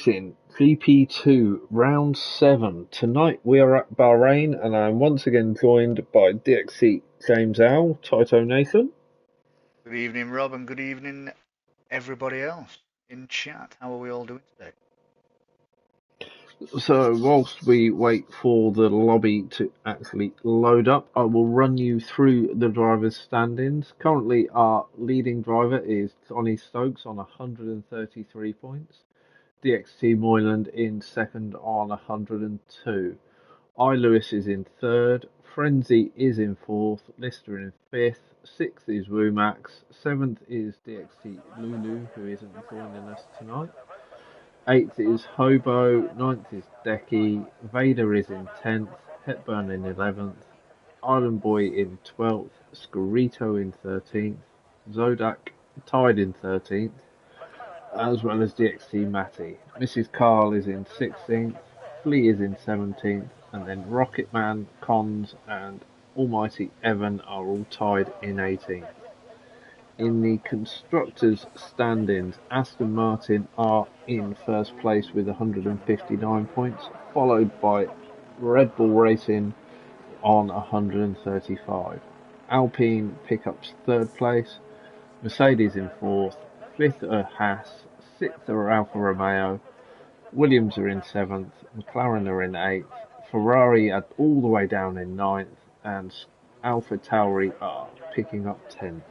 In GP2 round 7. Tonight we are at Bahrain and I am once again joined by DXC James Owl, Taito Nathan. Good evening, Rob, and good evening, everybody else in chat. How are we all doing today? So whilst we wait for the lobby to actually load up, I will run you through the drivers' stand-ins. Currently our leading driver is Johnny Stokes on 133 points. DXT Moyland in second on 102. Lewis is in third, Frenzy is in fourth, Lister in fifth, sixth is Wumax, seventh is DXT Lulu, who isn't joining us tonight, eighth is Hobo, ninth is Decky, Vader is in 10th, Hepburn in 11th, Island Boy in 12th, Scorito in 13th, Zodak tied in 13th, as well as DXT Matty. Mrs. Carl is in 16th, Flea is in 17th, and then Rocketman, Cons, and Almighty Evan are all tied in 18th. In the constructors' stand-ins, Aston Martin are in first place with 159 points, followed by Red Bull Racing on 135. Alpine pickups third place, Mercedes in fourth, fifth are Haas, sixth are Alfa Romeo, Williams are in seventh, McLaren are in eighth, Ferrari are all the way down in ninth, and Alpha Tauri are picking up 10th.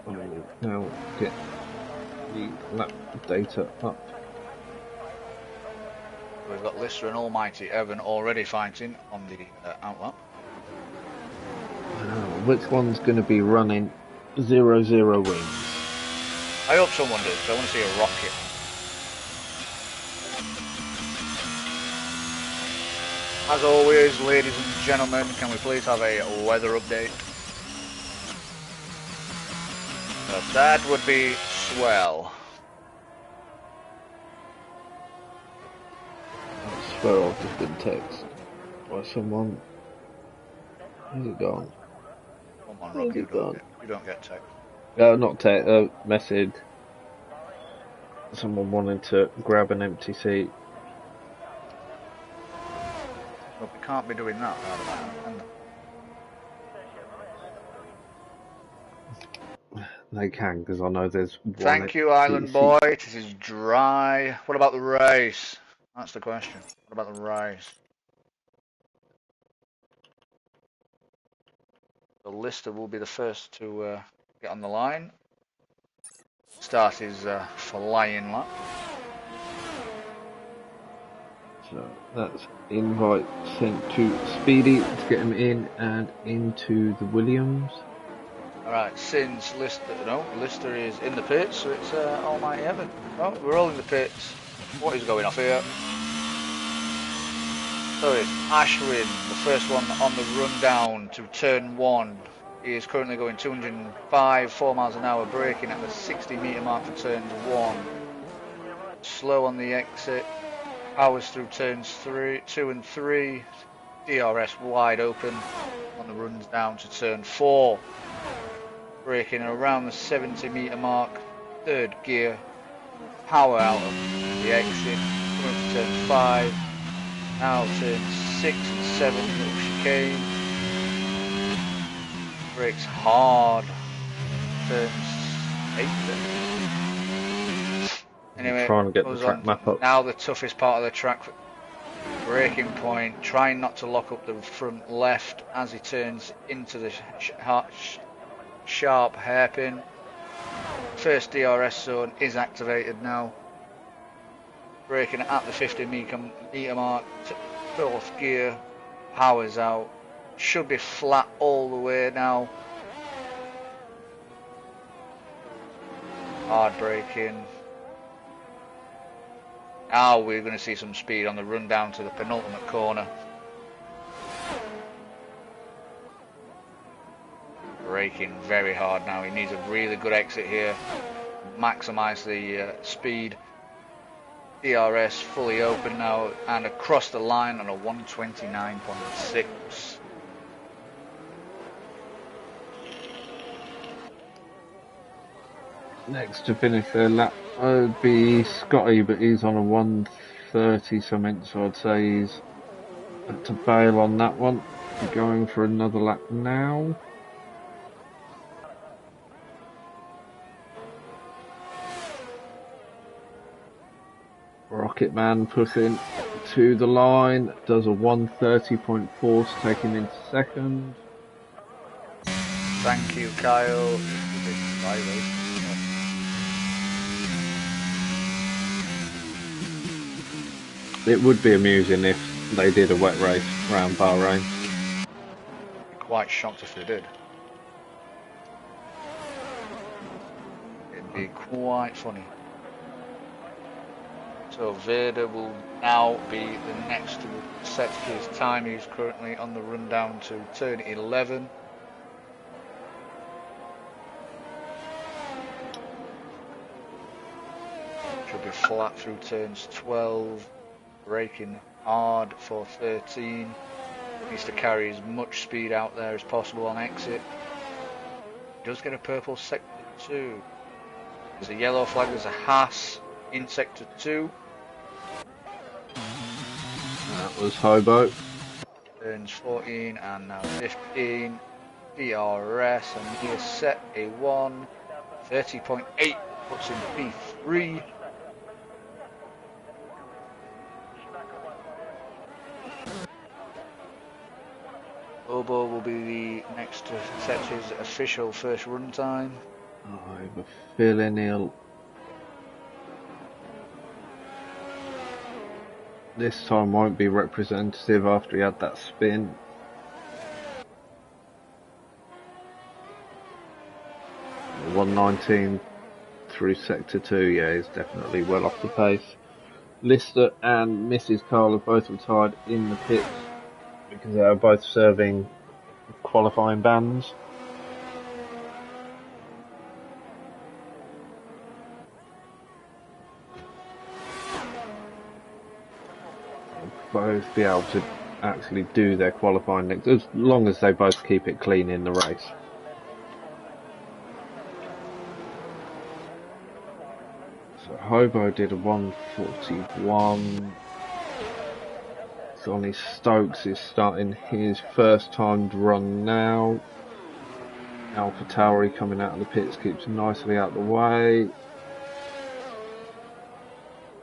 I will now get the lap data up. We've got Lister and Almighty Evan already fighting on the outlap. Which one's going to be running 0-0 wings? I hope someone does, because I want to see a rocket. As always, ladies and gentlemen, can we please have a weather update? That would be swell. I swear I've just been texted by someone. Where's it gone? Come on, Rob, you don't get text. Not text, message. Someone wanting to grab an empty seat. But we can't be doing that. They can, because I know there's one. Thank you, Island Boy. This is dry. What about the race? That's the question. What about the race? The Lister will be the first to get on the line. Start his flying lap. So that's invite sent to Speedy to get him in and into the Williams. Alright, since Lister is in the pits, so it's Almighty Evan. Oh, we're all in the pits. What is going off here? So it's Ashwin, the first one on the run down to turn 1. He is currently going 205, 4 miles an hour, braking at the 60-metre mark for turn 1. Slow on the exit, powers through turns 2 and 3. DRS wide open on the runs down to turn 4. Braking around the 70-metre mark, third gear, power out of the exit, coming to turn 5. Now turn 6 and 7, little chicane. Brakes hard. Turns 8 then. Anyway, trying to get the track map up. Now the toughest part of the track. Braking point, trying not to lock up the front left as he turns into the sharp hairpin. First DRS zone is activated now. Braking at the 50-metre mark, fourth gear, powers out. Should be flat all the way now. Hard braking. Now we're going to see some speed on the run down to the penultimate corner. Braking very hard now. He needs a really good exit here. Maximise the speed. DRS fully open now and across the line on a 129.6. Next to finish their lap would be Scotty, but he's on a 1:30 something, so I'd say he's had to bail on that one. Going for another lap now. Rocket Man pushing to the line, does a 1:30.4 to take him into second. Thank you, Kyle. It would be amusing if they did a wet race around Bahrain. Quite shocked if they did. It'd be quite funny. So Vader will now be the next to set his time. He's currently on the rundown to turn 11. Should be flat through turns 12. Braking hard for 13. Needs to carry as much speed out there as possible on exit. Does get a purple sector 2. There's a yellow flag, there's a Haas in sector 2. That was Hobo. Turns 14 and now 15. DRS, and he has set a 1:30.8, puts in P3. Obo will be the next to set his official first run time. I have a feeling he'll. This time won't be representative after he had that spin. The 1:19 through sector 2, yeah, he's definitely well off the pace. Lister and Mrs. Carl have both retired in the pits because they are both serving qualifying bans. They'll both be able to actually do their qualifying next, as long as they both keep it clean in the race. So Hobo did a 1:41. Johnny Stokes is starting his first timed run now. Alpha Tauri coming out of the pits keeps nicely out of the way.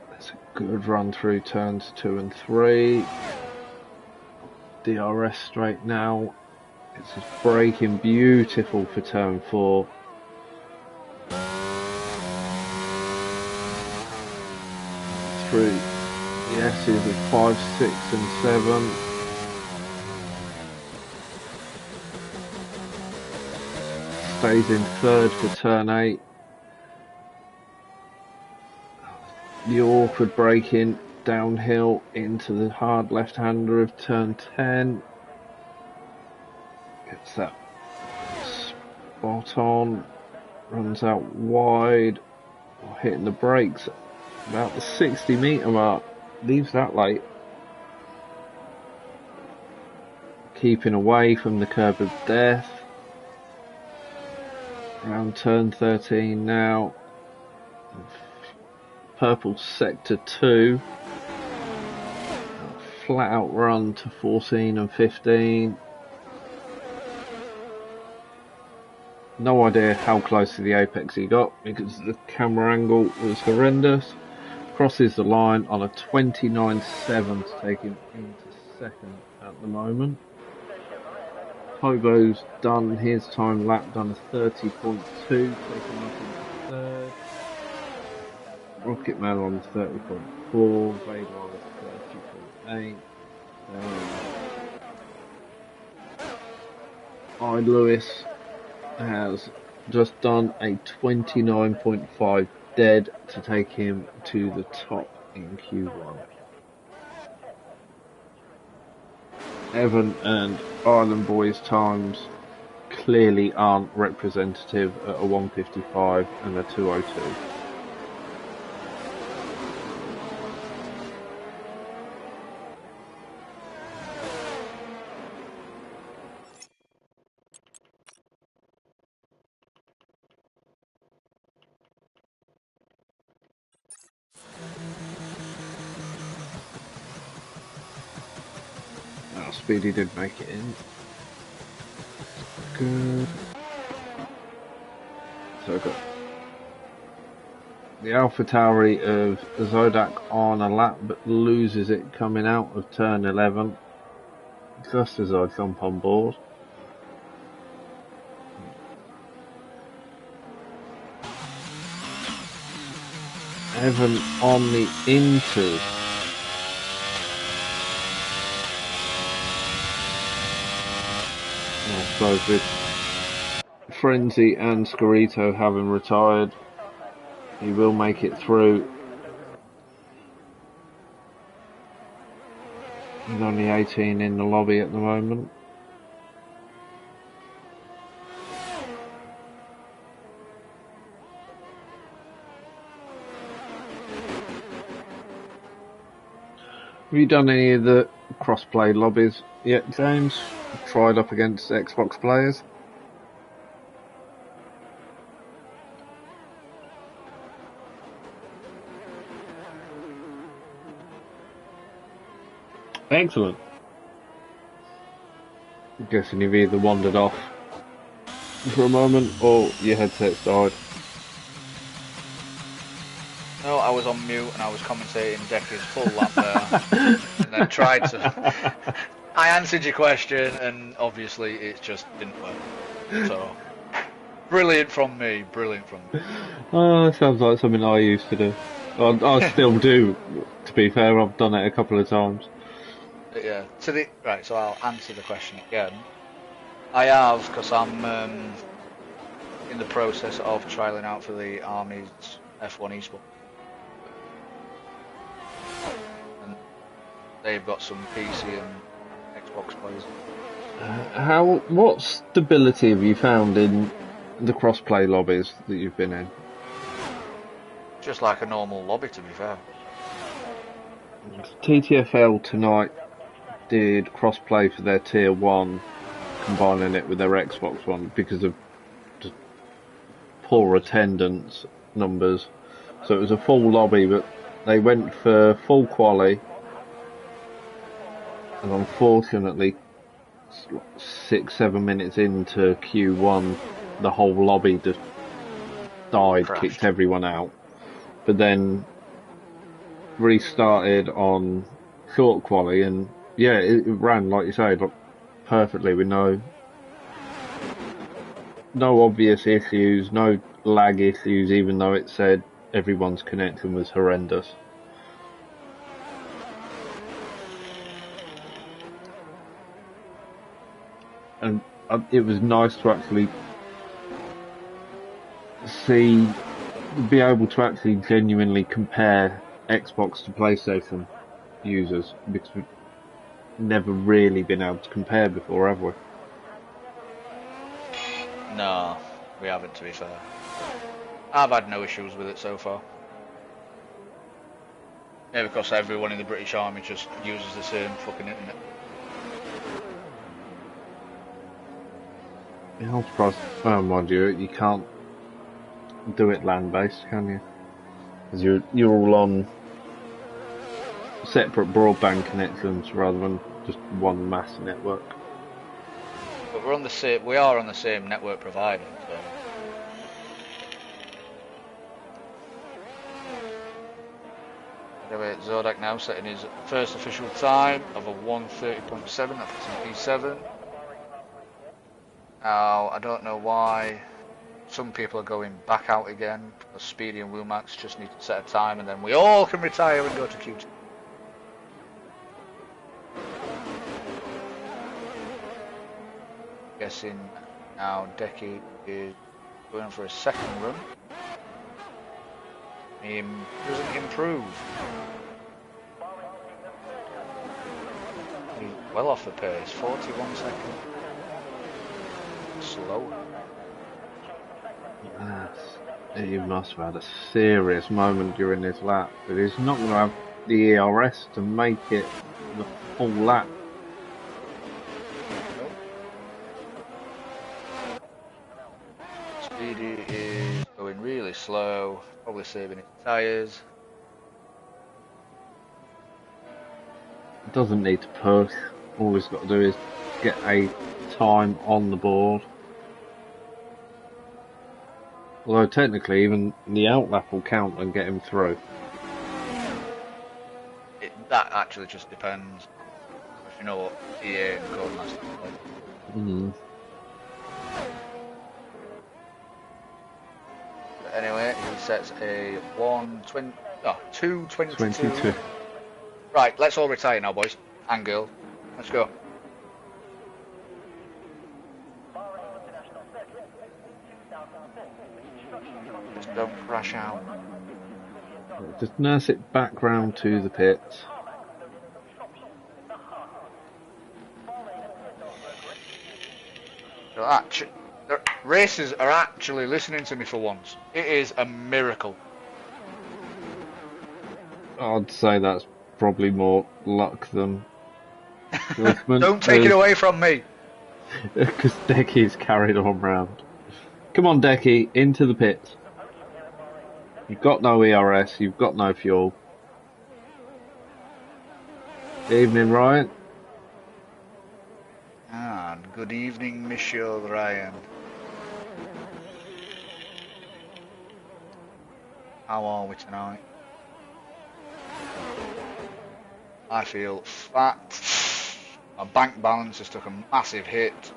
That's a good run through turns 2 and 3. DRS straight now. It's just braking beautiful for turn 4. Through the S's of 5, 6 and 7. Stays in third for turn 8. The awkward braking downhill into the hard left-hander of turn 10. Gets that spot on. Runs out wide. Hitting the brakes about the 60 metre mark. Leaves that late. Keeping away from the curb of death. Around turn 13 now. Purple sector 2. Flat out run to 14 and 15. No idea how close to the apex he got because the camera angle was horrendous. Crosses the line on a 29.7 to take him into second at the moment. Hobo's done his time lap, done a 30.2, taking him into third. Rocket Man on 30.4, Vader on 30.8. Lewis has just done a 29.5 dead to take him to the top in Q1. Evan and Ireland Boys times clearly aren't representative at a 1:55 and a 2:02. Speedy did make it in. Good. So I've got the AlphaTauri of Zodak on a lap, but loses it coming out of turn 11, just as I jump on board. Evan on the into. I suppose with Frenzy and Scarito having retired, he will make it through. He's only 18 in the lobby at the moment. Have you done any of the cross-play lobbies yet, James? Tried up against Xbox players? Excellent. I'm guessing you've either wandered off for a moment or your headset's died. No, I was on mute and I was commentating Decker's full lap there, and then tried to. I answered your question, and obviously it just didn't work. So, brilliant from me, brilliant from me. Oh, sounds like something I used to do. I still do, to be fair. I've done it a couple of times. Yeah. Right. So I'll answer the question again. I have, because I'm in the process of trialing out for the Army's F1 eSport. And they've got some PC and Xbox players. What stability have you found in the cross-play lobbies that you've been in? Just like a normal lobby, to be fair. TTFL tonight did cross-play for their Tier 1, combining it with their Xbox One because of just poor attendance numbers. So it was a full lobby, but they went for full quali, and unfortunately 6-7 minutes into Q1 the whole lobby just died, Crashed. kicked everyone out, but then restarted on short quali, and yeah, it ran, like you say, perfectly with no obvious issues, no lag issues, even though it said everyone's connection was horrendous. And it was nice to actually be able to actually genuinely compare Xbox to PlayStation users, because we've never really been able to compare before, have we? No, we haven't, to be fair. I've had no issues with it so far. Yeah, because everyone in the British Army just uses the same fucking internet. Yeah, I'm surprised. Oh, mind you can't do it land-based, can you? Because you're all on separate broadband connections rather than just one mass network. But we are on the same network provider, so. Anyway, Zodak now setting his first official time of a 1:30.7. That puts him P7. Now, I don't know why some people are going back out again, because Speedy and Wilmax just need to set a time and then we all can retire and go to Q2. Guessing now Decky is going for a second run. He doesn't improve. He's well off the pace, 41 seconds. Slow. Yes, he must have had a serious moment during this lap, but he's not going to have the ERS to make it the full lap. Speedy is going really slow, probably saving his tyres. Doesn't need to push. all he's got to do is get a time on the board. Although technically even the outlap will count and get him through. That actually just depends. If you know what EA and Codemasters are like. But anyway, he sets a 2:22. 22. Right, let's all retire now, boys and girl. Let's go. Just don't crash out. Just nurse it back round to the pits. The racers are actually listening to me for once. It is a miracle. I'd say that's probably more luck than judgment. Don't take it away from me. Because Decky's carried on round. Come on, Decky, into the pits. You've got no ERS, you've got no fuel. Evening, Ryan. Good evening, Monsieur Ryan. How are we tonight? I feel fat. My bank balance has took a massive hit,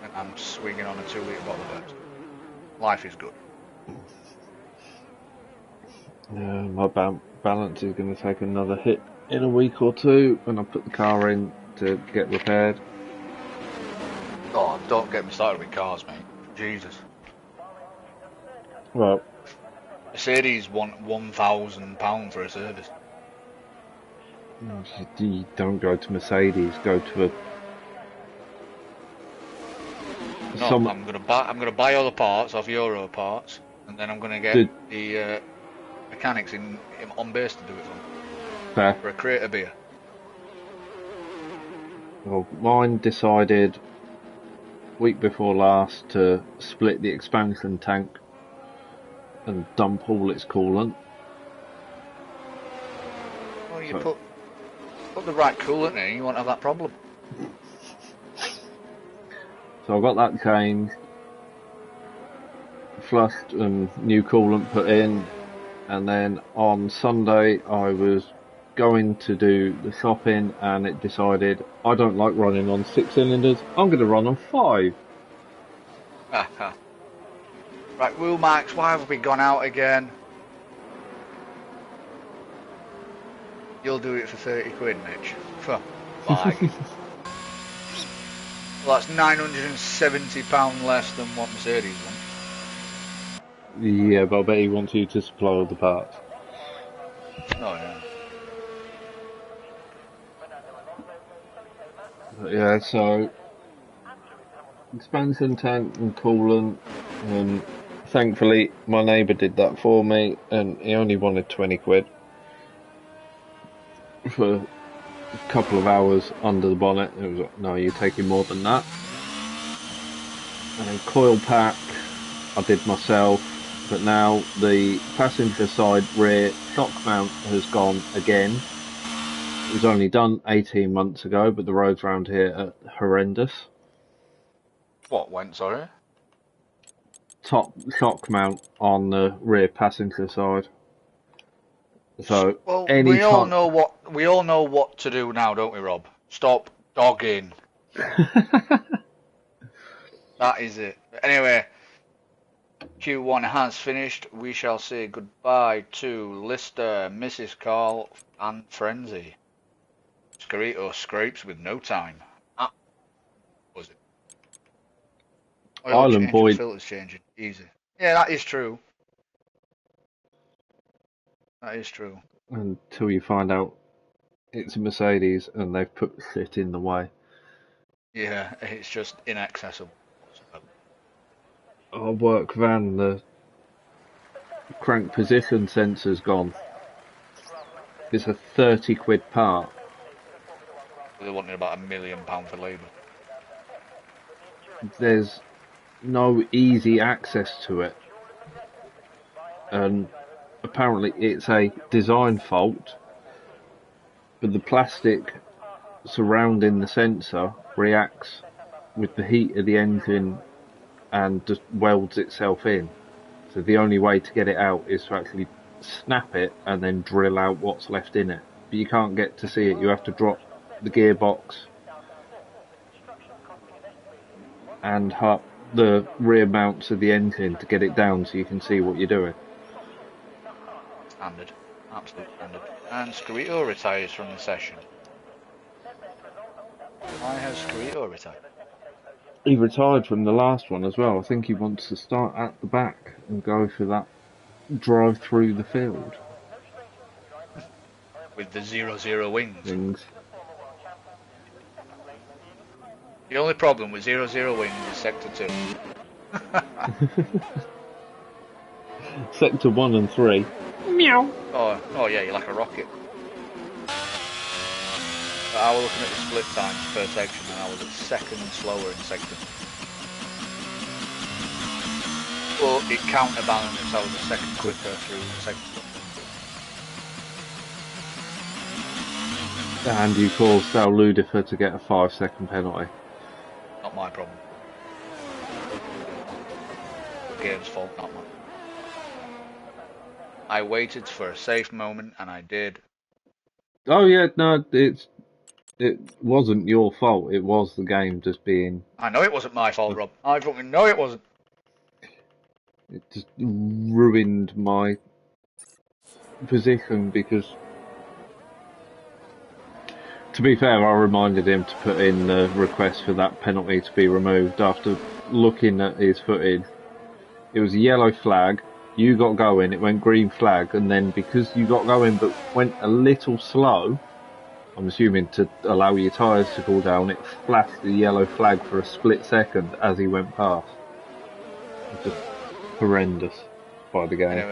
and I'm swinging on a 2-litre bottle of Pepsi. Life is good. Yeah, my balance is going to take another hit in a week or two when I put the car in to get repaired. Oh, don't get me started with cars, mate. Jesus. Well, Mercedes want £1,000 for a service. You don't go to Mercedes, go to a... I'm gonna buy all the parts off Euro Parts, and then I'm gonna get the mechanics on base to do it for a crate of beer. Well, mine decided week before last to split the expansion tank and dump all its coolant. Well, you put the right coolant in, you won't have that problem. So I got that changed, flushed and new coolant put in, and then on Sunday I was going to do the shopping and it decided I don't like running on 6 cylinders, I'm going to run on 5. Right, Will Max, why have we gone out again? You'll do it for 30 quid, Mitch. Bye. Well, that's £970 less than what Mercedes wants. Yeah, but I bet he wants you to supply all the parts. Oh, yeah. But yeah, so expansion tank and coolant, and thankfully my neighbour did that for me, and he only wanted 20 quid for a couple of hours under the bonnet. It was like, no, you're taking more than that. And then coil pack I did myself, but now the passenger side rear shock mount has gone again. It was only done 18 months ago, but the roads around here are horrendous. What went, sorry? Top shock mount on the rear passenger side. So well, we all know what to do now, don't we, Rob? Stop dogging. That is it. Anyway, Q1 has finished. We shall say goodbye to Lister, Mrs. Carl, and Frenzy. Scarito scrapes with no time. Was it? Island Boy. Filters changing. Easy. Yeah, that is true. That is true. Until you find out it's a Mercedes and they've put shit in the way. Yeah, it's just inaccessible. Our work van, the crank position sensor's gone. It's a 30 quid part. They're wanting about £1 million for labour. There's no easy access to it. And apparently it's a design fault, but the plastic surrounding the sensor reacts with the heat of the engine and just welds itself in. So the only way to get it out is to actually snap it and then drill out what's left in it. But you can't get to see it. You have to drop the gearbox and the rear mounts of the engine to get it down so you can see what you're doing. Standard. Absolute standard. And Squirito retires from the session. Why has Squirito retired? He retired from the last one as well. I think he wants to start at the back and go for that drive through the field. With the 0-0 wings. Things. The only problem with 0-0 wings is Sector 2. Sector 1 and 3. Meow. Oh yeah, you're like a rocket. But I was looking at the split times per section and I was a second slower in Sector. Well, it counterbalanced, I was a second quicker through Sector. And you caused Al Ludifer to get a 5-second penalty. Not my problem. The game's fault, not mine. I waited for a safe moment and I did. Oh yeah, no, it wasn't your fault. It was the game just being. I know it wasn't my fault, Rob. I fucking know it wasn't. It just ruined my position because, to be fair, I reminded him to put in the request for that penalty to be removed after looking at his footage. It was a yellow flag. You got going, it went green flag, and then because you got going but went a little slow, I'm assuming to allow your tyres to cool down, it flashed the yellow flag for a split second as he went past. It's just horrendous by the game.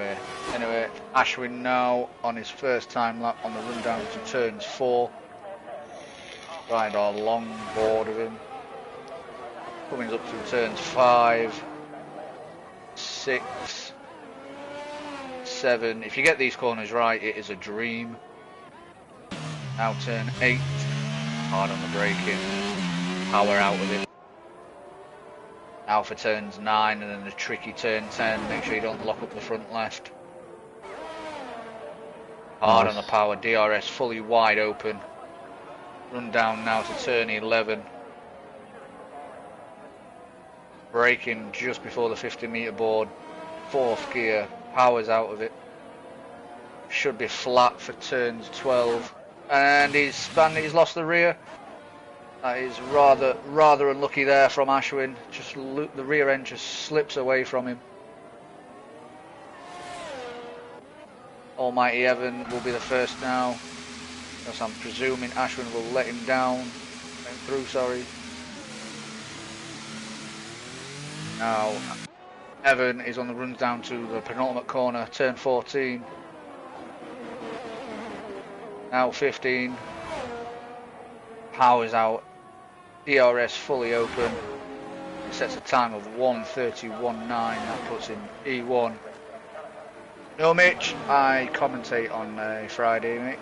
Anyway, Ashwin now on his first time lap on the run down to turns 4. Right on long board of him. Coming up through turns 5, 6, 7. If you get these corners right, it is a dream. Now turn 8. Hard on the braking. Power out of it. Now for turns 9 and then the tricky turn 10. Make sure you don't lock up the front left. Hard Nice. on the power. DRS fully wide open. Run down now to turn 11. Braking just before the 50-metre board. 4th gear. Power's out of it. Should be flat for turns 12. And he's lost the rear. That is rather unlucky there from Ashwin. Just the rear end just slips away from him. Almighty Evan will be the first now. Because I'm presuming Ashwin will let him through, sorry. Now, Evan is on the run down to the penultimate corner, turn 14. Now 15. Power's out. DRS fully open. It sets a time of 1:31.9. That puts in E1. No, Mitch, I commentate on Friday, mate.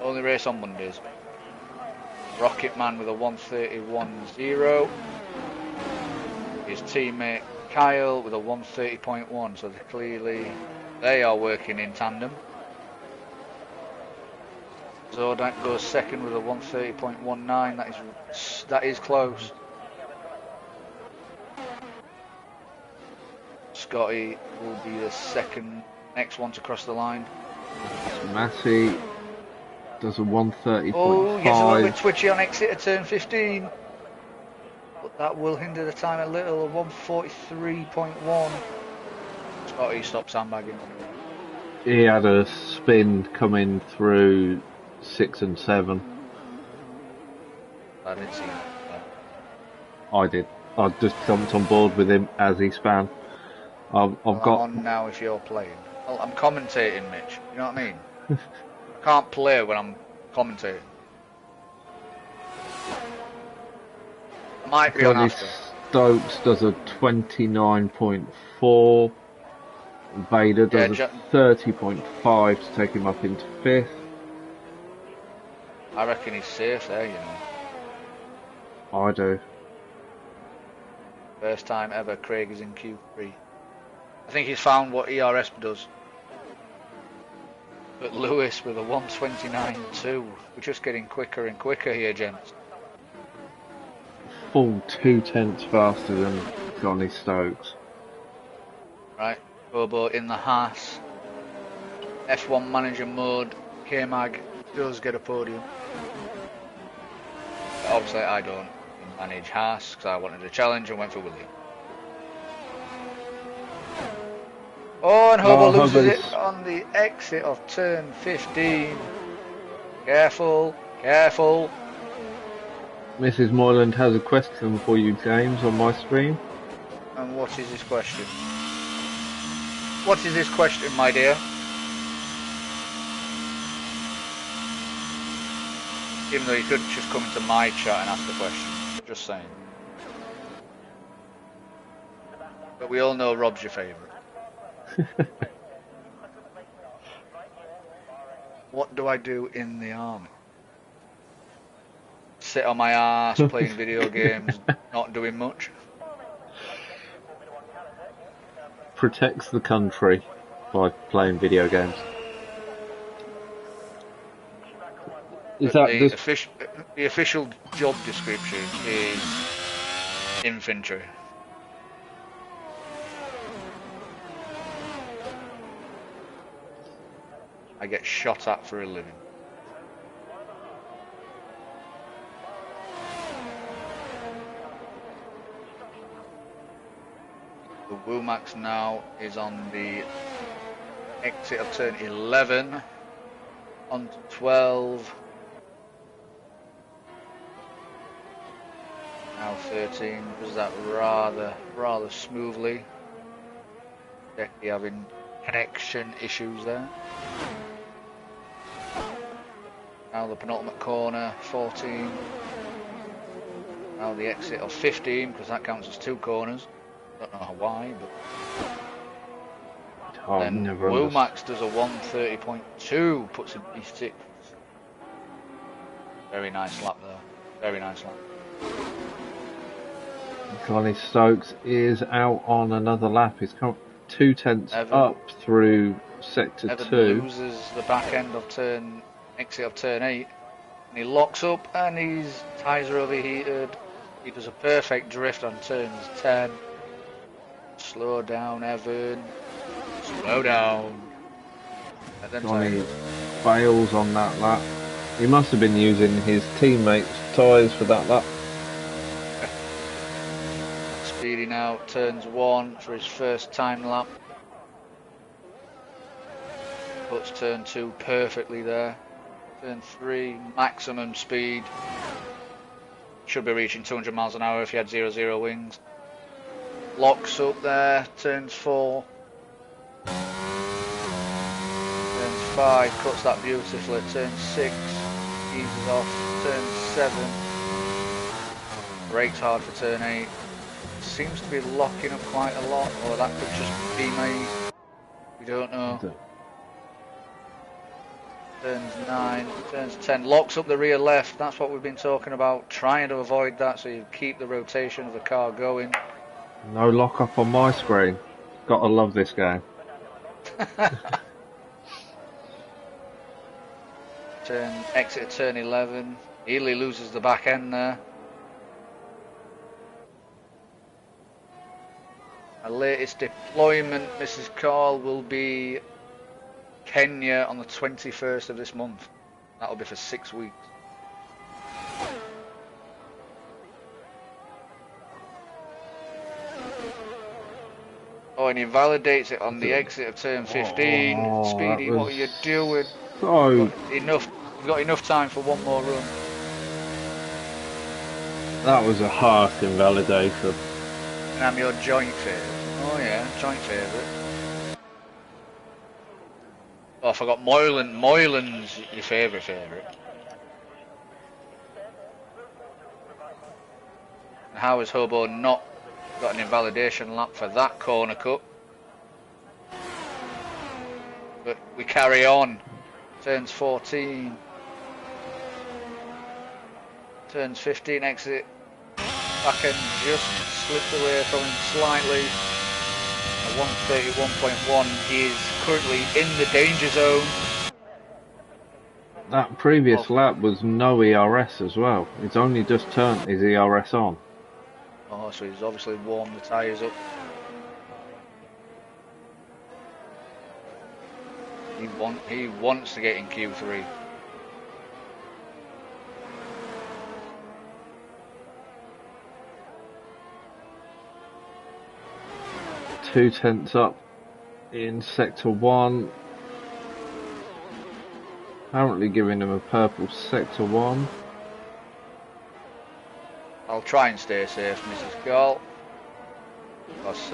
Only race on Mondays. Rocket Man with a 1:31.0. His teammate Kyle with a 1:30.1. So they are working in tandem. Zodak goes second with a 1:30.19. That is close. Scotty will be the next one to cross the line. Massey does a 1:30.5. Oh, gets a little bit twitchy on exit at turn 15. But that will hinder the time a little, a 1:43.1. Scotty stops sandbagging. He had a spin coming through 6 and 7. I didn't see that. I did. I just jumped on board with him as he span. I've got. I'm on now if you're playing. Well, I'm commentating, Mitch. You know what I mean? I can't play when I'm commentating. I might be on Johnny after. Stokes does a 29.4. Vader does a 30.5 to take him up into 5th. I reckon he's safe there, you know. I do. First time ever Craig is in Q3. I think he's found what ERS does. But Lewis with a 129.2. We're just getting quicker and quicker here, gents. Full 2/10 faster than Johnny Stokes. Right, Bobo in the Haas. F1 manager mode. K-Mag does get a podium. But obviously I don't manage Haas because I wanted a challenge and went for William. Oh, and Hobo loses it on the exit of turn 15. Careful, careful. Mrs. Moyland has a question for you, James, on my screen. And what is this question? What is this question, my dear? Even though you could just come into my chat and ask the question. Just saying. But we all know Rob's your favourite. What do I do in the army? Sit on my ass, playing video games, not doing much. Protects the country by playing video games. Is that the official job description is infantry. I get shot at for a living. The Womax now is on the exit of turn 11, on to 12, now 13, does that rather smoothly. Decky having connection issues there. Now the penultimate corner, 14. Now the exit of 15, because that counts as 2 corners. Don't know why, but then Womax does a 130.2, puts him P6. Very nice lap there. Very nice lap. Johnny Stokes is out on another lap. He's come 2/10 up through sector Evan 2. Loses the back end of exit of turn 8, and he locks up, and his tyres are overheated. He does a perfect drift on turns 10. Slow down, Evan. Slow down. And then Johnny fails on that lap. He must have been using his teammates' tyres for that lap. Speedy now, turns 1 for his first time lap. Puts turn 2 perfectly there. Turn 3, maximum speed. Should be reaching 200 miles an hour if he had 0-0 wings. Locks up there, turns 4. Turns 5, cuts that beautifully. Turn 6, eases off. Turn 7, brakes hard for turn 8. Seems to be locking up quite a lot, or that could just be me. We don't know. Turns 9, turns 10, locks up the rear left. That's what we've been talking about, trying to avoid that so you keep the rotation of the car going. No lock up on my screen. Gotta love this game. Exit turn 11. Ely loses the back end there. Our latest deployment, Mrs. Carl, will be Kenya on the 21st of this month. That'll be for 6 weeks. Oh, and he validates it on the exit of turn 15. Oh, Speedy, what are you doing? So You've got enough time for one more run. that was a harsh invalidation. And I'm your joint favourite. Oh yeah, joint favourite. Oh, I forgot Moylan. Moylan's your favourite. And how has Hobo not got an invalidation lap for that corner cut? But we carry on. Turns 14. Turns 15, exit. Back end just slipped away from him slightly. At 131.1, he is currently in the danger zone. That previous lap was no ERS as well. He's only just turned his ERS on. Oh, so he's obviously warmed the tyres up. He wants to get in Q3. Two tenths up in sector 1. Apparently giving him a purple sector 1. I'll try and stay safe, Mrs. Gall, because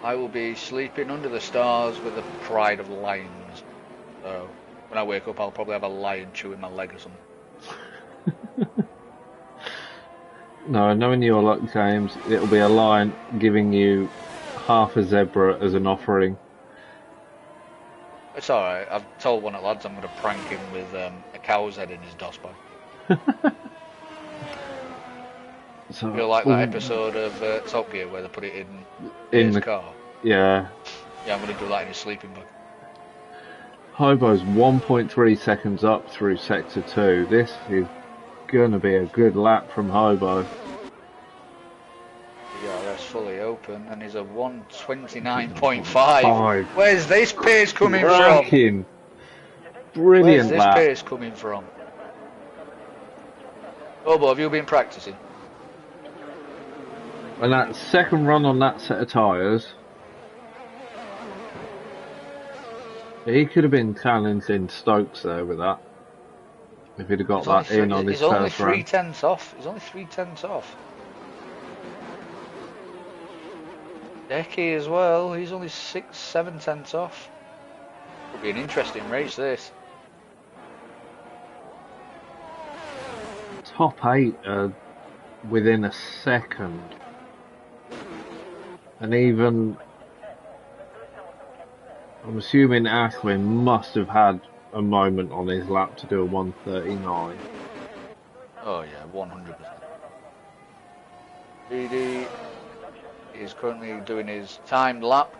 I will be sleeping under the stars with the pride of lions. So when I wake up, I'll probably have a lion chewing my leg or something. No, knowing your luck, James, it'll be a lion giving you half a zebra as an offering. It's alright, I've told one of the lads I'm going to prank him with a cow's head in his DOS bag. So, You'll like that episode of Top Gear where they put it in his car? Yeah. Yeah, I'm going to do that in his sleeping bag. Hobo's 1.3 seconds up through sector 2. This is going to be a good lap from Hobo. Yeah, that's fully open, and he's a 129.5. Where's this pace coming from? Brilliant lap. Where's this pace coming from? Hobo, have you been practicing? And that second run on that set of tyres, he could have been challenging Stokes there with that. If he'd have got that in on his first run. He's only 3 tenths off. He's only 3 tenths off. Decky as well. He's only 6-7 tenths off. Could be an interesting race, this. Top 8 within a second. And even, I'm assuming Ashwin must have had a moment on his lap to do a 139. Oh yeah, 100%. BD is currently doing his timed lap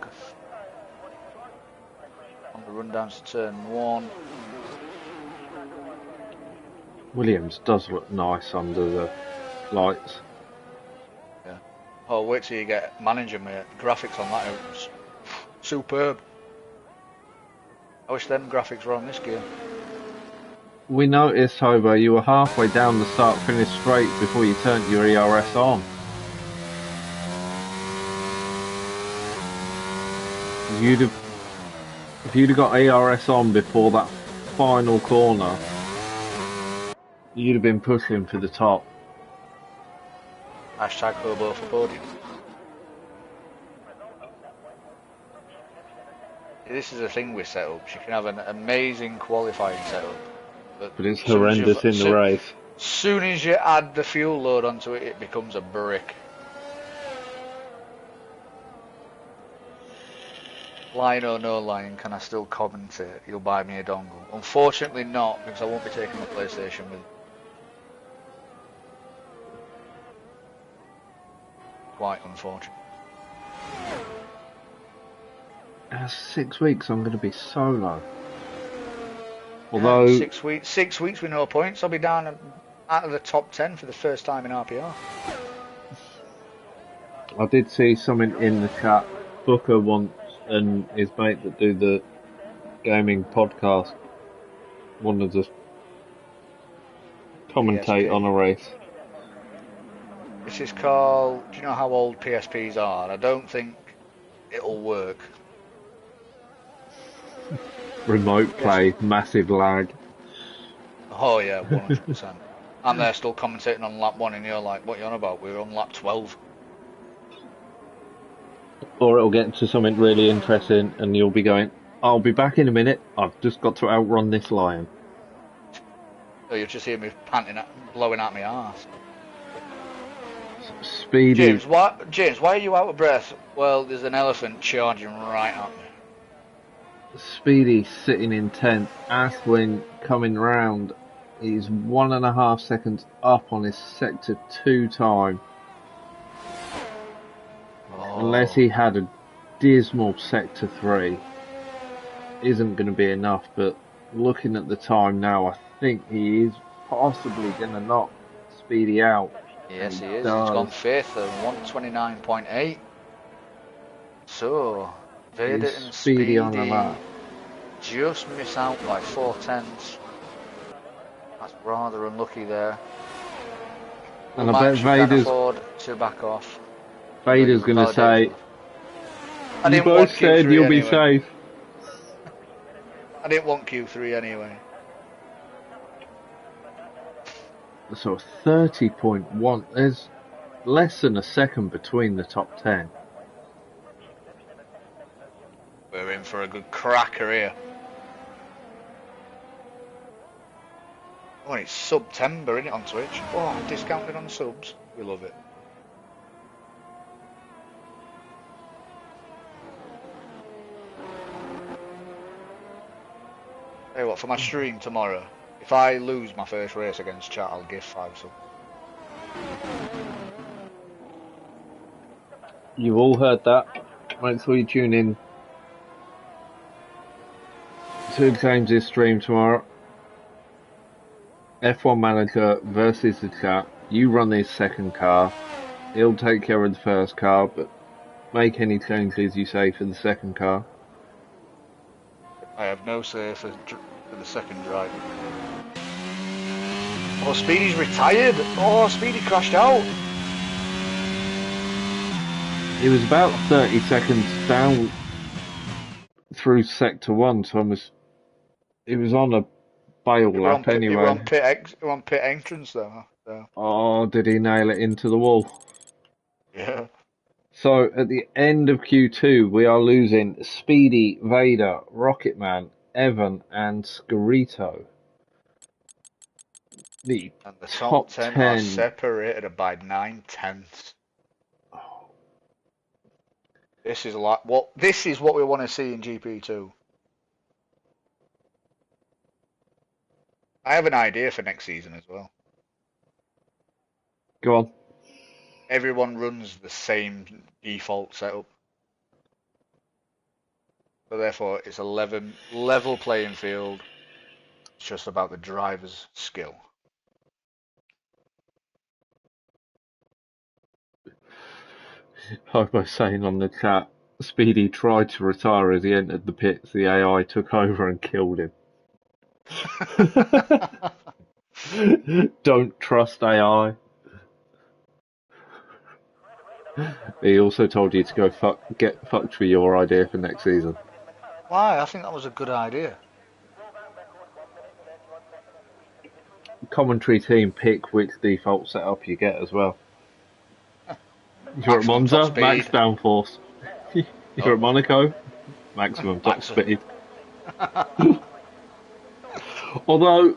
on the run down to turn 1. Williams does look nice under the lights. Yeah. Oh, wait till you get manager, mate. Graphics on that are superb. I wish them graphics were on this game. We noticed, Hobo, you were halfway down the start-finish straight before you turned your ERS on. If you'd have got ERS on before that final corner, you'd have been pushing for the top. Hashtag Hobo for podium. This is the thing with setups. You can have an amazing qualifying setup, but it's horrendous in the race. Soon as you add the fuel load onto it, it becomes a brick. Line or no line, can I still commentate? You'll buy me a dongle. Unfortunately not, because I won't be taking my PlayStation with me. Quite unfortunate. 6 weeks I'm going to be solo. Although 6 weeks, 6 weeks with no points, I'll be down out of the top 10 for the first time in RPR. I did see something in the chat. Booker wants, and his mate that do the gaming podcast, wanted to commentate on a race. This is called, do you know how old PSPs are? I don't think it'll work. Remote play, massive lag. Oh yeah, 100%. And they're still commentating on lap 1 and you're like, what are you on about? We're on lap 12. Or it'll get to something really interesting and you'll be going, I'll be back in a minute, I've just got to outrun this lion. So you'll just hear me panting, blowing out my arse. Speedy. James, why are you out of breath? Well, there's an elephant charging right at me. Speedy sitting in 10th, Ashwin coming round He's 1.5 seconds up on his sector 2 time. Unless he had a dismal sector 3, isn't going to be enough. But looking at the time now, I think he is possibly going to knock Speedy out. Yes, he is. He's gone 5th at 129.8. So, Vader and Speedy on the lap. just miss out by 4/10. That's rather unlucky there. And I bet Vader's can afford to back off. Vader's going to say, "You both said you'll be safe." I didn't want Q3 anyway. So 30.1. There's less than a second between the top 10. We're in for a good cracker here. Oh, it's September, isn't it, on Twitch? Oh, discounted on subs. We love it. Hey, what, for my stream tomorrow, if I lose my first race against chat, I'll give 5 subs. You've all heard that. Make sure you tune in to James' stream tomorrow. F1 Manager versus the chat. You run his second car. He'll take care of the first car, but make any changes you say for the second car. I have no say for the second drive. Oh, Speedy's retired. Oh, Speedy crashed out. He was about 30 seconds down through sector 1, so he was on a bail lap anyway. We're on pit entrance though. So. Oh, did he nail it into the wall? Yeah. So at the end of Q2, we are losing Speedy, Vader, Rocketman, Evan, and Scarito. The top 10 are separated by 9/10. Oh. This is what we want to see in GP2. I have an idea for next season as well. Go on. Everyone runs the same default setup. So therefore, it's a level playing field. It's just about the driver's skill. I was saying on the chat, Speedy tried to retire as he entered the pits. The AI took over and killed him. Don't trust AI. He also told you to go get fucked with your idea for next season. Why? I think that was a good idea. Commentary team pick which default setup you get as well. You're at Monza, max downforce. You're at Monaco, maximum top speed. Although,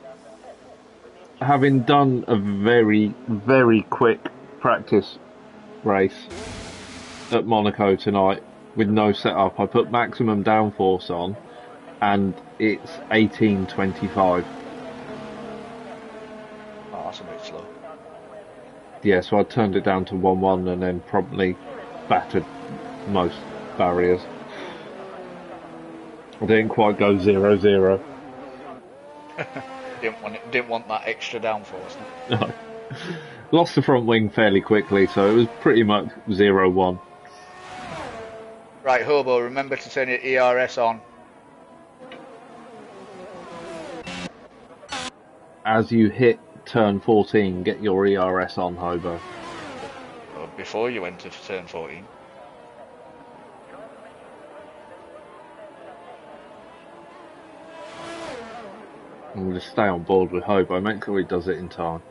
having done a very, very quick practice race at Monaco tonight with no setup, I put maximum downforce on and it's 18.25. Oh, that's a bit slow. Yeah, so I turned it down to 1.1 and then promptly battered most barriers. I didn't quite go 0-0. Didn't want that extra downforce. No. Lost the front wing fairly quickly, so it was pretty much 0-1. Right, Hobo, remember to turn your ERS on. As you hit turn 14, get your ERS on, Hobo. Well, before you enter turn 14. I'm going to stay on board with Hobo, make sure he does it in time.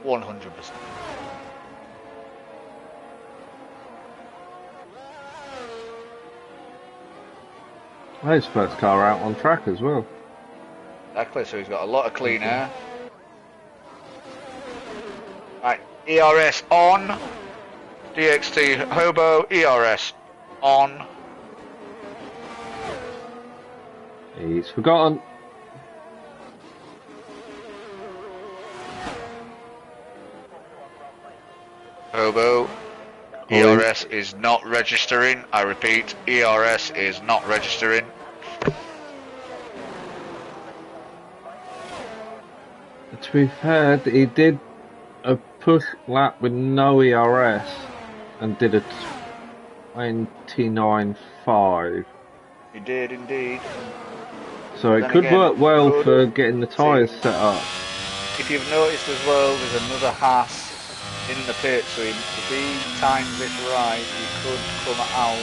100%. His first car out on track as well. Exactly, so he's got a lot of clean air. Right, ERS on. DXT Hobo, ERS on. He's forgotten. Hobo. Oh, ERS is not registering. I repeat, ERS is not registering. to be fair, he did a push lap with no ERS and did a 29.5. He did indeed. So it Then could again, work well could for getting the tyres set up. If you've noticed as well, there's another Haas in the pit, so if he times it right, he could come out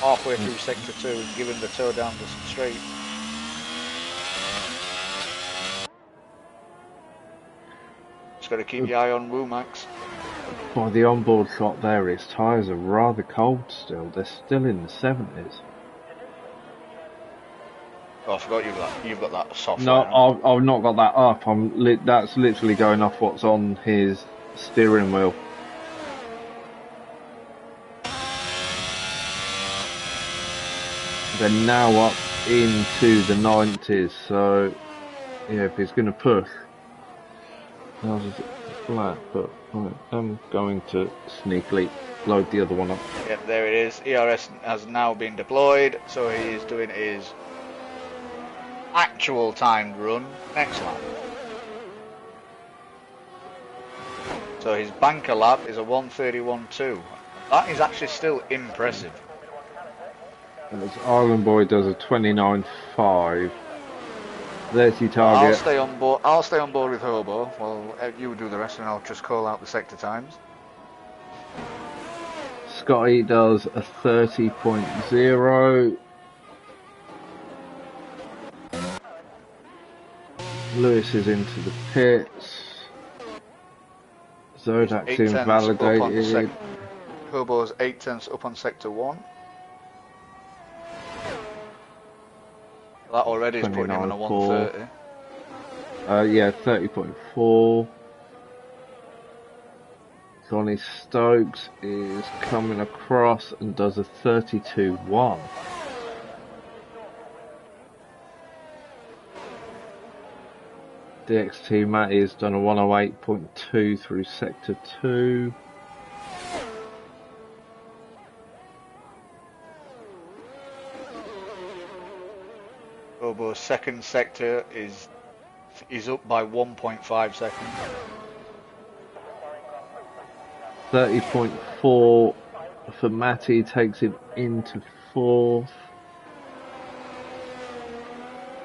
halfway through sector 2 and give him the toe down the straight. Just got to keep your eye on Womax. By the onboard shot there, his tyres are rather cold still. They're still in the 70s. Oh, I forgot you've got that software. No, I've not got that up. That's literally going off what's on his steering wheel. They're now up into the 90s, so yeah, if he's going to push, how's it flat? But right, I'm going to sneakily load the other one up. Yep, there it is. ERS has now been deployed, so he is doing his actual timed run next lap. So his banker lap is a 1:31.2. That is actually still impressive. As Island Boy does a 29.5. There's your target. I'll stay on board with Hobo. Well, you do the rest, and I'll just call out the sector times. Scotty does a 30.0. Lewis is into the pits. Zodak's invalidated. Hobo's 8/10 up on sector 1. That already is putting him on a 1:30. Yeah, 30.4. Johnny Stokes is coming across and does a 32.1. DXT Matty has done a 108.2 through sector 2. Hobo's second sector is up by 1.5 seconds. 30.4 for Matty takes him into 4th.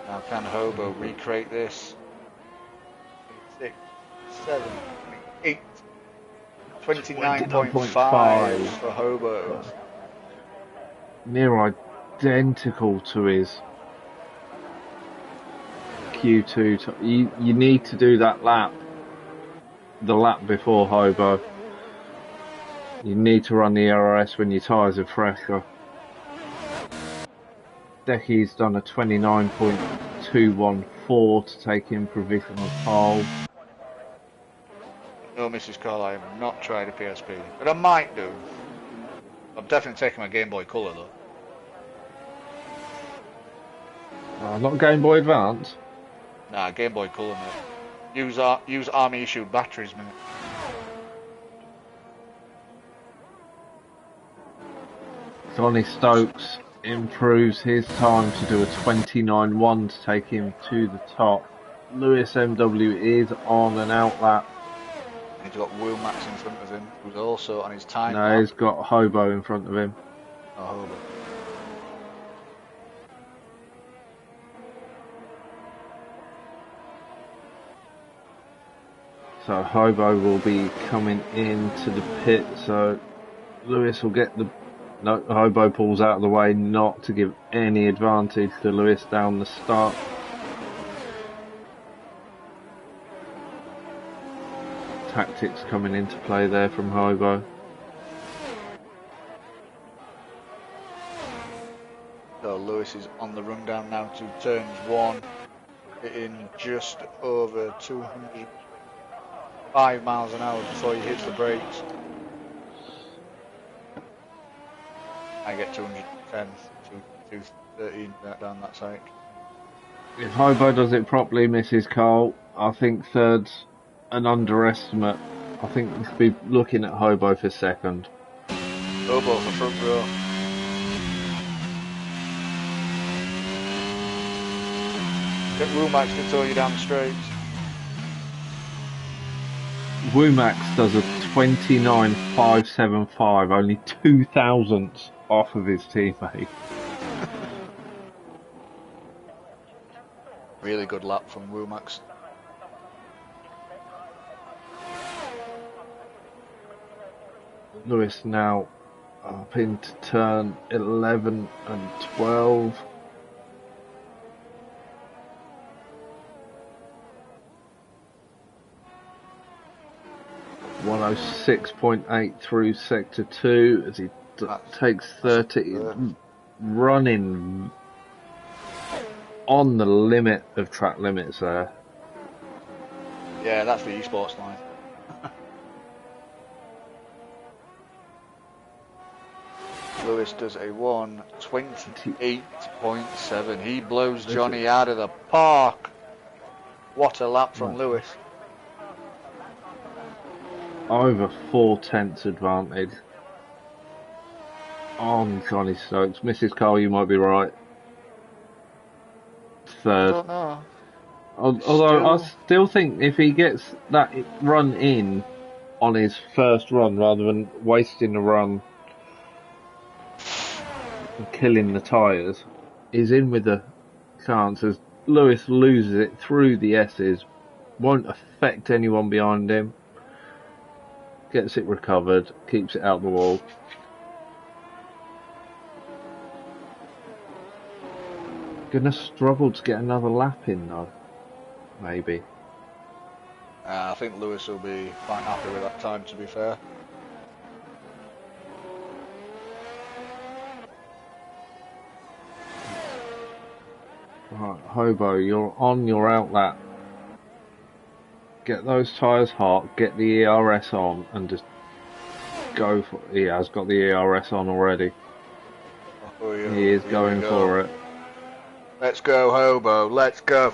Now can Hobo recreate this? 6, 7, 8, 29.5 for Hobo. Near identical to his Q2. You need to do that lap. The lap before Hobo. You need to run the RS when your tyres are fresher. Decky's done a 29.214 to take in provisional pole. No, Mrs. Cole, I have not tried a PSP, but I might do. I'm definitely taking my Game Boy Color though. Not Game Boy Advance. Nah, Game Boy Color, mate. Use Army issued batteries, mate. Johnny Stokes improves his time to do a 29.1 to take him to the top. Lewis MW is on an outlap. He's got Womax in front of him, who's also on his time. No, he's got Hobo in front of him. Oh, Hobo. So Hobo will be coming into the pit, so Lewis will get the... No, Hobo pulls out of the way, not to give any advantage to Lewis down the start. Tactics coming into play there from Hobo. So Lewis is on the rundown now to turns 1, hitting just over 205 miles an hour before he hits the brakes. I get 210, 213 down that side. If Hobo does it properly, Mrs. Cole, I think third's an underestimate. I think we should be looking at Hobo for second. Hobo for front row. Get Rumax to tow you down the straights. Wumax does a 29.575, only 2 thousandths off of his teammate. Really good lap from Rumax. Lewis now up into turn 11 and 12. .106.8 through sector 2 as he takes 30, running on the limit of track limits there. Yeah, that's the esports line. Lewis does a 1:28.7. He blows Johnny out of the park. What a lap from Lewis. Over 4/10 advantage on Johnny Stokes. Mrs. Cole, you might be right. Third. I don't know. Although I still think if he gets that run in on his first run rather than wasting a run and killing the tyres, he's in with a chance as Lewis loses it through the S's, won't affect anyone behind him, gets it recovered, keeps it out the wall. Gonna struggle to get another lap in though, maybe. I think Lewis will be quite happy with that time, to be fair. Right, Hobo, you're on your out lap. Get those tyres hot, get the ERS on, and just go for it. He has got the ERS on already. Oh, yeah, he is going for it. Let's go, Hobo, let's go.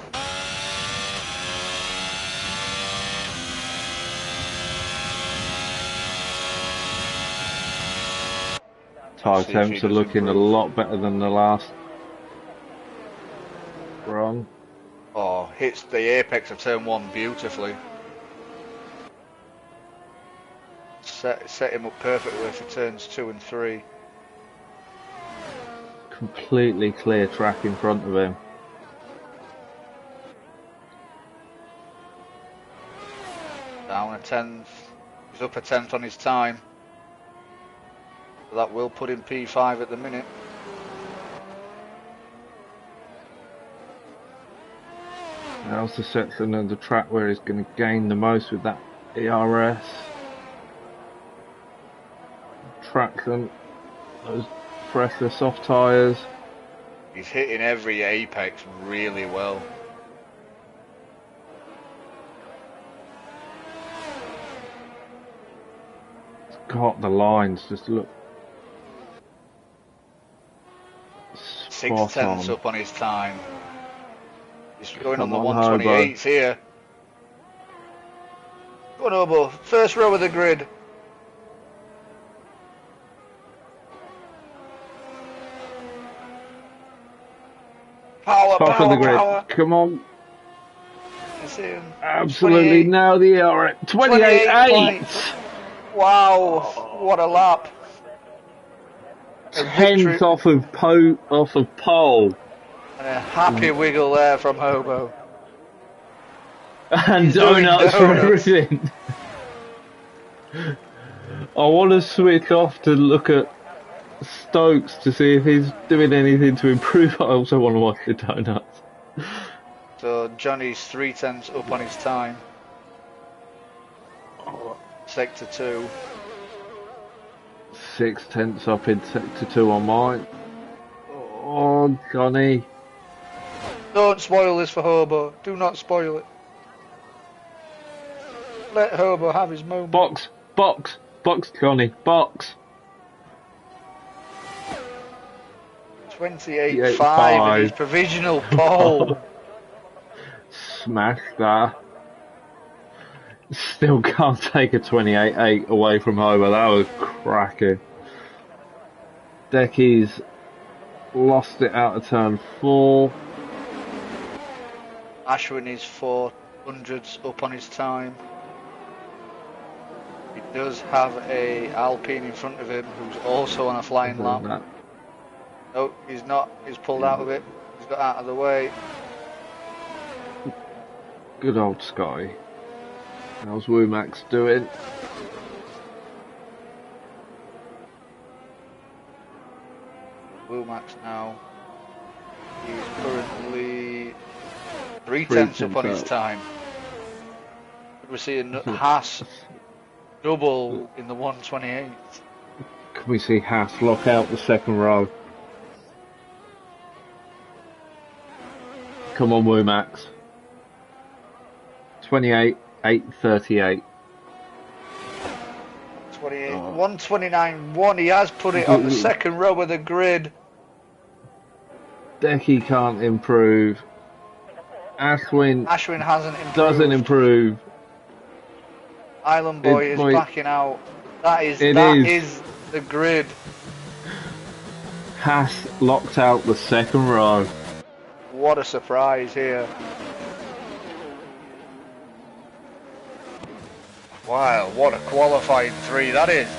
Tyre temps are looking a lot better than the last run. Oh, hits the apex of turn 1 beautifully. Set him up perfectly for turns 2 and 3. Completely clear track in front of him. Down a 10th. He's up a 10th on his time. That will put him P5 at the minute. Now's the section of the track where he's going to gain the most with that ERS. Traction, those pressure soft tyres. He's hitting every apex really well. It's got the lines, just look. 6/10 up on his time. He's going on the 128s here. Go on, Hobo. First row of the grid. Power, top power, of the grid. power. Come on. Absolutely. Now the ERS. 28.8. Wow. What a lap. 10th off of pole. And a happy wiggle there from Hobo. And donuts for everything. I want to switch off to look at Stokes to see if he's doing anything to improve. I also want to watch the donuts. So Johnny's 3/10 up on his time. Sector 2. 6/10 up in sector 2 on mine. Oh, Johnny. Don't spoil this for Hobo. Do not spoil it. Let Hobo have his moment. Box, Johnny, box. 28.5 in his provisional pole. smash that. Still can't take a 28.8 away from Homer. That was cracking. Decky's lost it out of turn 4. Ashwin is 400s up on his time. He does have a Alpine in front of him who's also on a flying lap. That. No, he's not. He's pulled out of it. He's got out of the way. Good old Scotty. How's Womack doing? Womack now. He's currently 3/10 up on his time. We're seeing Haas double in the 128. Can we see Haas lock out the second row? Come on, Womack. 28, 8:38. 28, 129.1. He has put it on the second row of the grid. Decky can't improve. Ashwin hasn't improved. Doesn't improve. Island Boy is backing out. That is the grid. Haas locked out the second row. What a surprise here. Wow, what a qualifying 3 that is.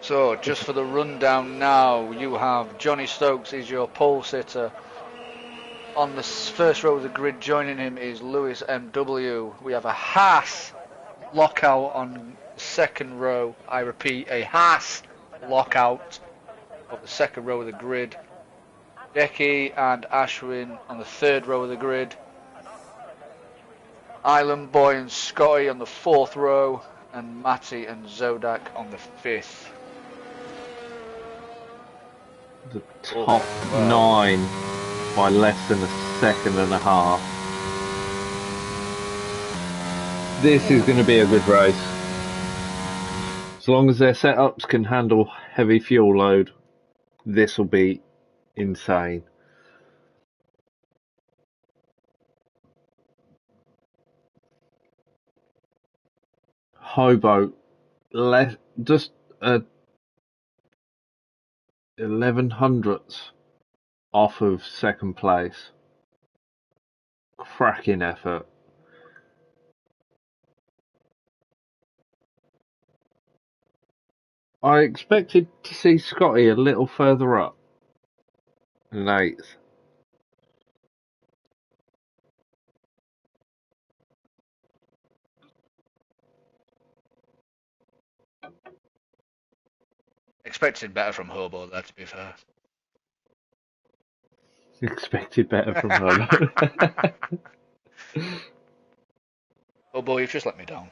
So, just for the rundown now, you have Johnny Stokes is your pole sitter. On the first row of the grid, joining him is Lewis MW. We have a Haas lockout on the second row. I repeat, a Haas lockout of the second row of the grid. Decky and Ashwin on the third row of the grid. Island Boy and Scotty on the fourth row, and Matty and Zodak on the fifth. The top 9 by less than a second and a half. This is going to be a good race. As long as their setups can handle heavy fuel load, this will be insane. Hobo, just 1100ths off of second place. Cracking effort. I expected to see Scotty a little further up in 8th. Expected better from Hobo there, to be fair. Expected better from Hobo. Hobo, you've just let me down.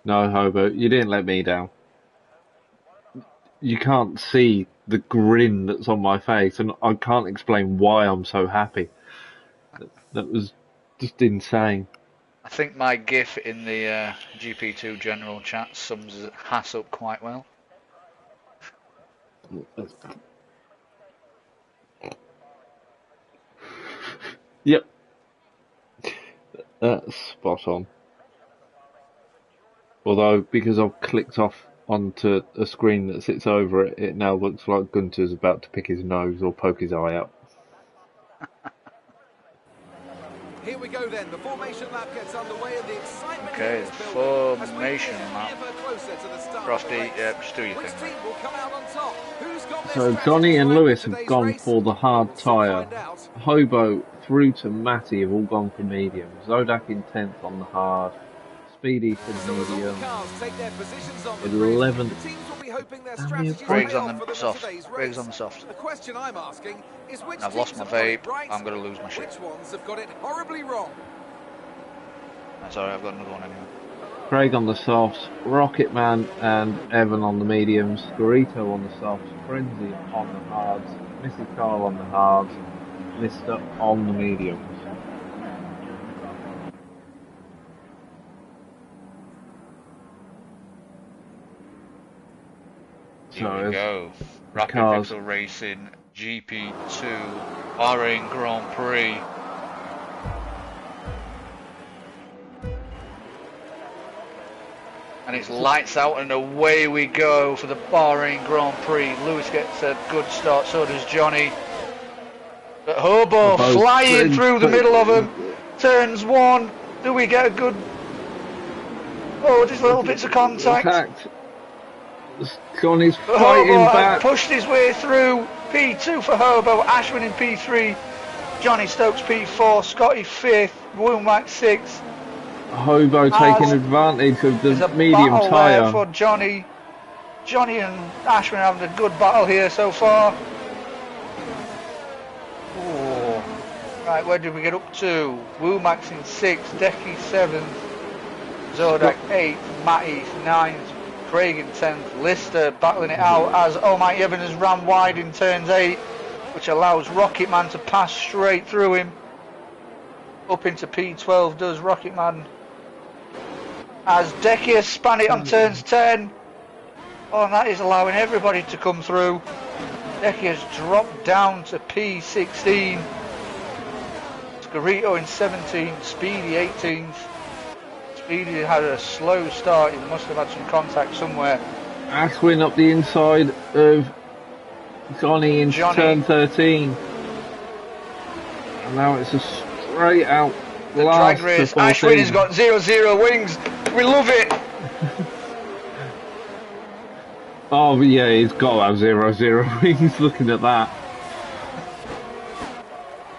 No, Hobo, you didn't let me down. You can't see the grin that's on my face, and I can't explain why I'm so happy. That was just insane. I think my GIF in the GP2 general chat sums Haas up quite well. Yep. That's spot on. Although, because I've clicked off onto a screen that sits over it, it now looks like Gunter's about to pick his nose or poke his eye out. Here we go then, the formation lap gets underway and the excitement. Okay, the formation lap. Frosty, just do your thing. So Johnny and Lewis have gone for the hard tyre. Hobo through to Matty have all gone for medium. Zodak in 10th on the hard. Speedy for medium. 11th. Craig's on the soft. Craig's on the soft. The question I'm asking is which I've lost my vape. I'm going to lose my shit. Which ones have got it horribly wrong? That's alright, I've got another one anyway. Craig on the softs, Rocketman and Evan on the mediums, Dorito on the softs, Frenzy on the hards, Mrs. Carl on the hards, Mr. on the mediums. Here we go. Rapid cars. Pixel Racing GP2 Bahrain Grand Prix. And it's lights out and away we go for the Bahrain Grand Prix. Lewis gets a good start, so does Johnny. But Hobo flying through the middle of them. Turns one. Do we get a good... Oh, just little bits of contact. Johnny's fighting back. Pushed his way through. P2 for Hobo. Ashwin in P3. Johnny Stokes P4. Scotty 5th. Womack 6th. Hobo taking advantage of the medium tyre. For Johnny. Johnny and Ashwin having a good battle here so far. Ooh. Right, where did we get up to? Womack's in 6th. Decky 7th. Zodak 8th. Matty 9th. Craig in 10th. Lister battling it out as Almighty Evan has ran wide in turns 8, which allows Rocketman to pass straight through him. Up into P12 does Rocketman. As Decky has span it on turns 10. Oh, and that is allowing everybody to come through. Decky has dropped down to P16. Scarito in 17th. Speedy 18th. Speedy had a slow start. He must have had some contact somewhere. Ashwin up the inside of Johnny in turn 13. And now it's a straight out the drag race. Ashwin has got 0-0 wings. We love it. Oh yeah, he's got to have 0-0 wings. Looking at that.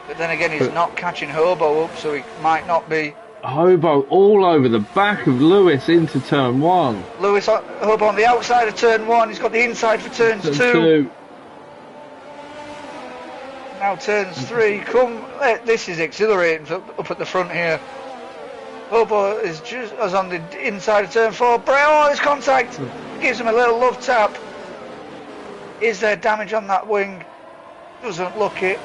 But then again, he's not catching Hobo up, so he might not be. Hobo all over the back of Lewis into turn 1. Lewis Hobo on the outside of turn 1. He's got the inside for turns 2. Now turns 3. This is exhilarating up at the front here. Hobo is just as on the inside of turn 4. Oh, there's contact. Gives him a little love tap. Is there damage on that wing? Doesn't look it.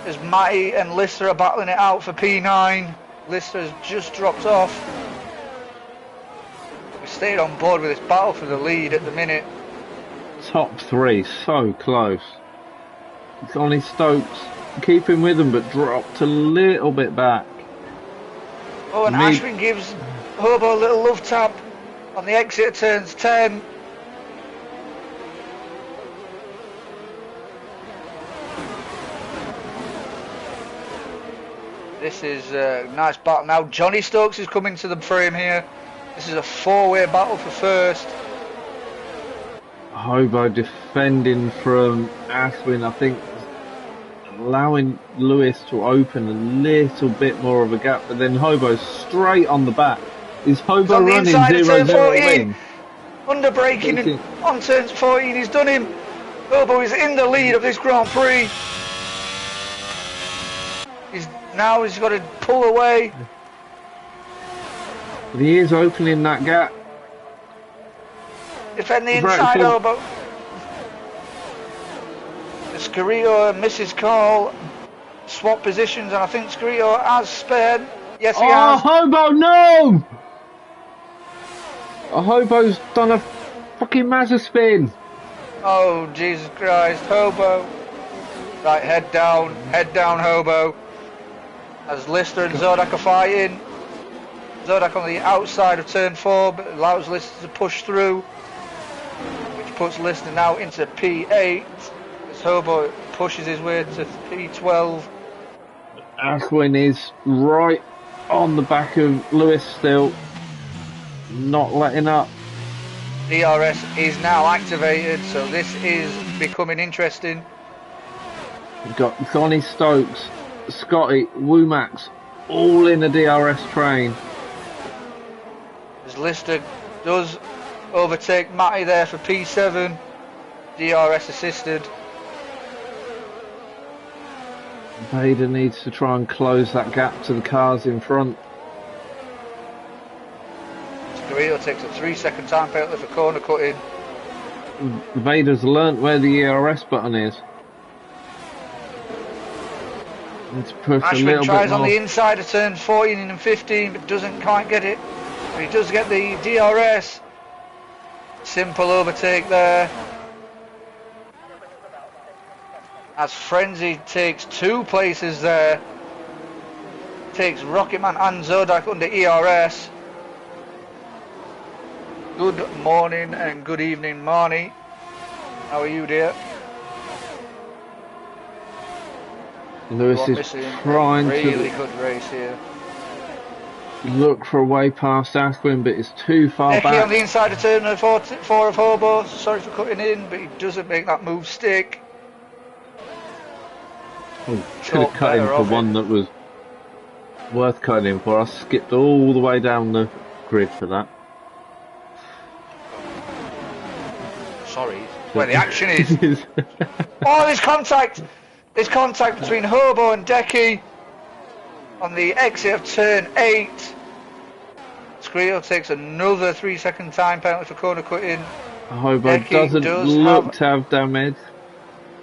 As Matty and Lister are battling it out for P9. Lister has just dropped off. We stayed on board with this battle for the lead at the minute. Top 3, so close. Johnny Stokes keeping with them, but dropped a little bit back. Oh, and Ashwin gives Hobo a little love tap on the exit of turns 10. This is a nice battle. Now Johnny Stokes is coming to the frame here. This is a 4-way battle for first. Hobo defending from Ashwin, I think, allowing Lewis to open a little bit more of a gap, but then Hobo's straight on the back. Is Hobo running 0-0 win? Under braking on turns 14, he's done him. Hobo is in the lead of this Grand Prix. Now he's got to pull away. But he is opening that gap. Defend the inside Hobo. Scarito and Mrs. Call swap positions, and I think Scarito has spared. Yes, he has. Hobo, no! Hobo's done a fucking Mazda spin. Oh, Jesus Christ, Hobo. Right, head down, Hobo. As Lister and Zodak are fighting. Zodak on the outside of turn 4, but allows Lister to push through, which puts Lister now into P8. As Hobo pushes his way to P12. Ashwin is right on the back of Lewis still, not letting up. DRS is now activated, so this is becoming interesting. We've got Johnny Stokes, Scotty, Womax, all in the DRS train. As Lister does overtake Matty there for P7, DRS assisted. Vader needs to try and close that gap to the cars in front. Scarito takes a 3-second time penalty for corner cutting. Vader's learnt where the ERS button is. Let's push a little bit tries more. On the inside of turns 14 and 15, but doesn't quite get it. But he does get the DRS. simple overtake there. As Frenzy takes 2 places there. Takes Rocketman and Zodak under ERS. Good morning and good evening, Marnie. How are you, dear? Lewis is trying really good race here. Look for a way past Aswin, but it's too far Becky back. on the inside of turn 4 of Hobo. Sorry for cutting in, but he doesn't make that move stick. Oh, could have cut in for one that was worth cutting in for. I skipped all the way down the grid for that. Sorry, where the action is. Oh, there's contact! There's contact between Hobo and Decky on the exit of turn 8. Skrill takes another 3-second time penalty for corner cutting. Hobo doesn't look to have damage.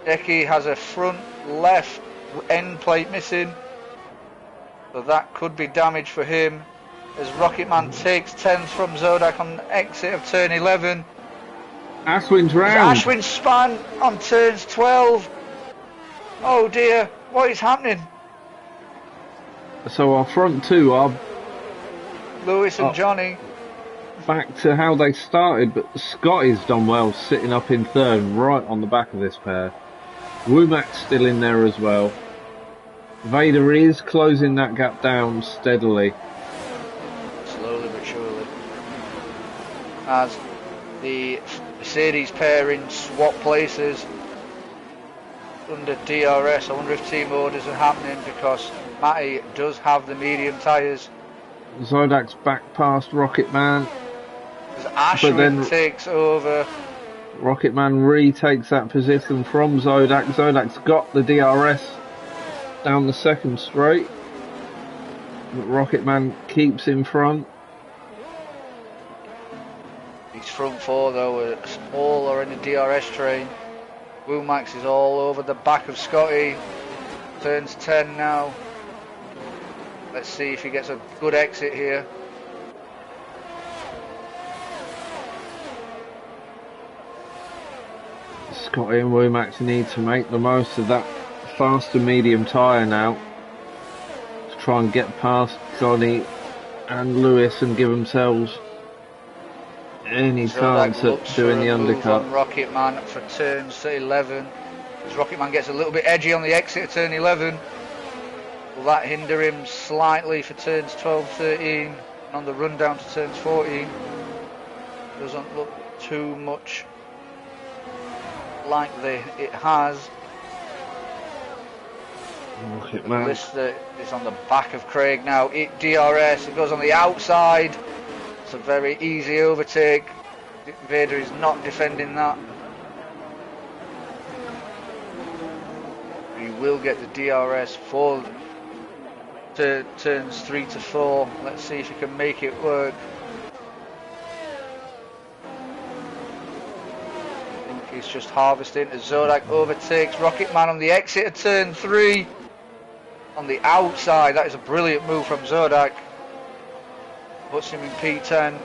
Decky has a front left end plate missing, so that could be damage for him. As Rocketman takes 10th from Zodak on the exit of turn 11. Ashwin's round. Ashwin span on turns 12. Oh dear, what is happening? So our front two are Lewis and Johnny back to how they started, but Scotty's done well sitting up in third right on the back of this pair. Womack's still in there as well. Vader is closing that gap down steadily. Slowly but surely. As the Mercedes pairing swap places under DRS. I wonder if team orders are happening because Matty does have the medium tyres. Zodak's back past Rocketman. As Ashwin takes over. Rocketman retakes that position from Zodak. Zodak's got the DRS down the second straight. But Rocketman keeps in front. These front 4 though all are in the DRS train. Womax is all over the back of Scotty. Turns 10 now. Let's see if he gets a good exit here. Scotty and Womax need to make the most of that faster medium tyre now to try and get past Johnny and Lewis and give themselves any chance at doing the undercut. Rocketman for turns 11. As Rocketman gets a little bit edgy on the exit of turn 11. Will that hinder him slightly for turns 12, 13 and on the run down to turns 14? Doesn't look too much like it has. Rocketman. Lister is on the back of Craig now. DRS, it goes on the outside. It's a very easy overtake. Vader is not defending that. He will get the DRS for turns 3 to 4. Let's see if he can make it work. I think he's just harvesting as Zodak overtakes Rocketman on the exit of turn 3. On the outside, that is a brilliant move from Zodak. Puts him in P10.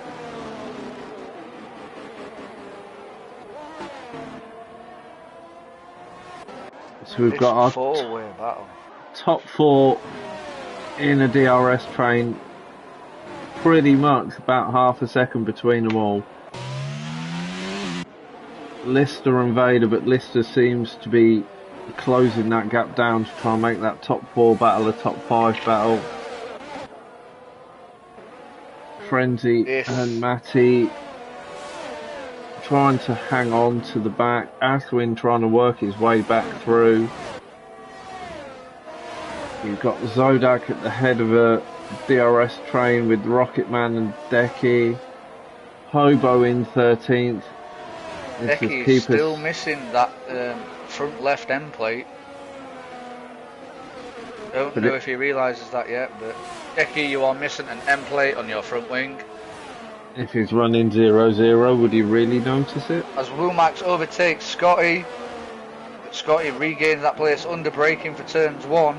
So we've got our four-way battle. Top 4 in a DRS train. Pretty much about half a second between them all. Lister and Vader, but Lister seems to be closing that gap down to try and make that top 4 battle a top 5 battle. Frenzy and Matty trying to hang on to the back. Ashwin trying to work his way back through. You've got Zodak at the head of a DRS train with Rocketman and Decky. Hobo in 13th. Decky is still missing that front left end plate. Don't know if he realises that yet, but Decky, you are missing an end plate on your front wing. If he's running 0-0, would he really notice it? As Womax overtakes Scotty, but Scotty regains that place under braking for turns 1.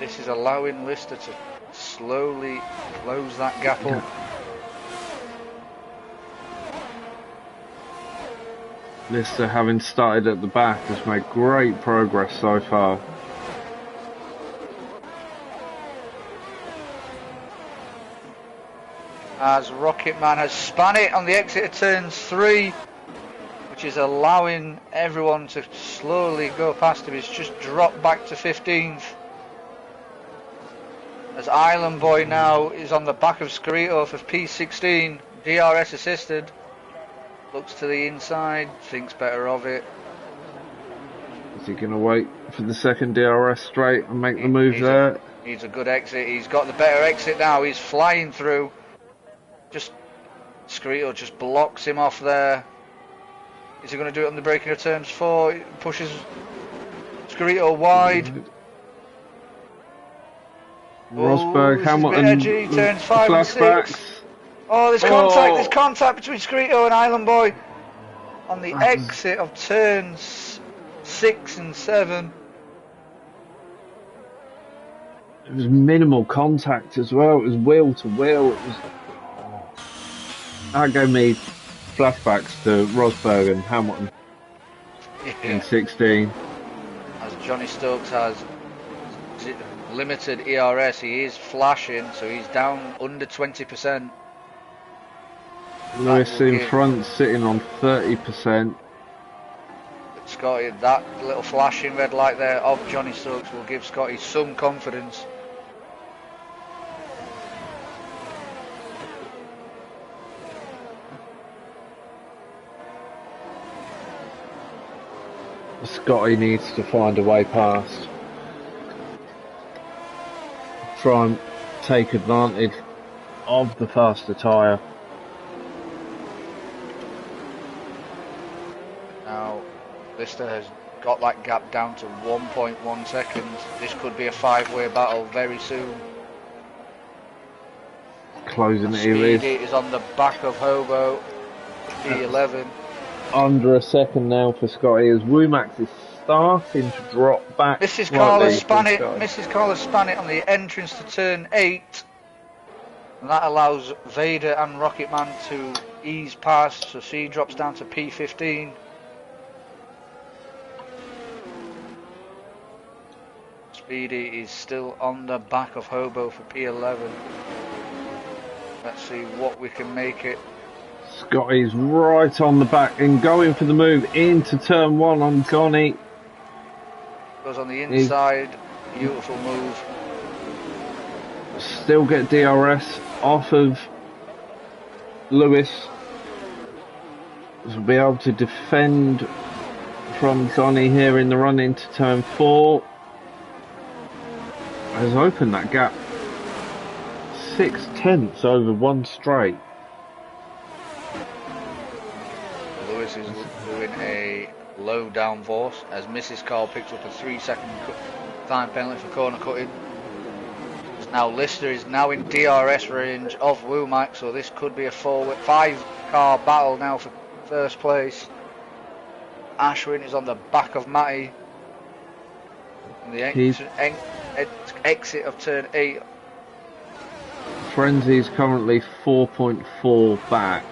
This is allowing Lister to slowly close that gap up. Lister, having started at the back, has made great progress so far. As Rocketman has spun it on the exit of turn 3, which is allowing everyone to slowly go past him. He's just dropped back to 15th. As Island Boy now is on the back of Scarito for P16, DRS assisted. Looks to the inside, thinks better of it. Is he going to wait for the second DRS straight and make the move there? Needs a good exit. He's got the better exit now. He's flying through. Scarito just blocks him off there. Is he going to do it on the braking of turns 4? He pushes Scarito wide. Rosberg, Hamilton, edgy. Turns 5 and 6. Oh, there's contact. There's contact between Scarito and Island Boy on the exit of turns 6 and 7. It was minimal contact as well. It was wheel to wheel. That gave me flashbacks to Rosberg and Hamilton in 16. As Johnny Stokes has limited ERS, he is flashing, so he's down under 20%. Lewis in front, sitting on 30%. Scotty, that little flashing red light there of Johnny Stokes will give Scotty some confidence. Scotty needs to find a way past. Try and take advantage of the faster tyre. Now, Lister has got that gap down to 1.1 seconds. This could be a 5-way battle very soon. Closing it, Speedy is on the back of Hobo, P11. Under a second now for Scotty as Womack is starting to drop back. Mrs. Carlos span it on the entrance to turn 8. And that allows Vader and Rocketman to ease past, so she drops down to P15. Speedy is still on the back of Hobo for P11. Let's see what we can make it. Scotty's right on the back and going for the move into turn 1 on Johnny. Goes on the inside, beautiful move. Still get DRS off of Lewis. Will be able to defend from Johnny here in the run into turn 4. Has opened that gap 6/10 over one straight. Lewis is doing a low downforce as Mrs. Carl picks up a 3-second time penalty for corner cutting. Now Lister is now in DRS range of Womack, so this could be a 5-car battle now for first place. Ashwin is on the back of Matty. And the exit of turn 8. Frenzy's currently 4.4 back.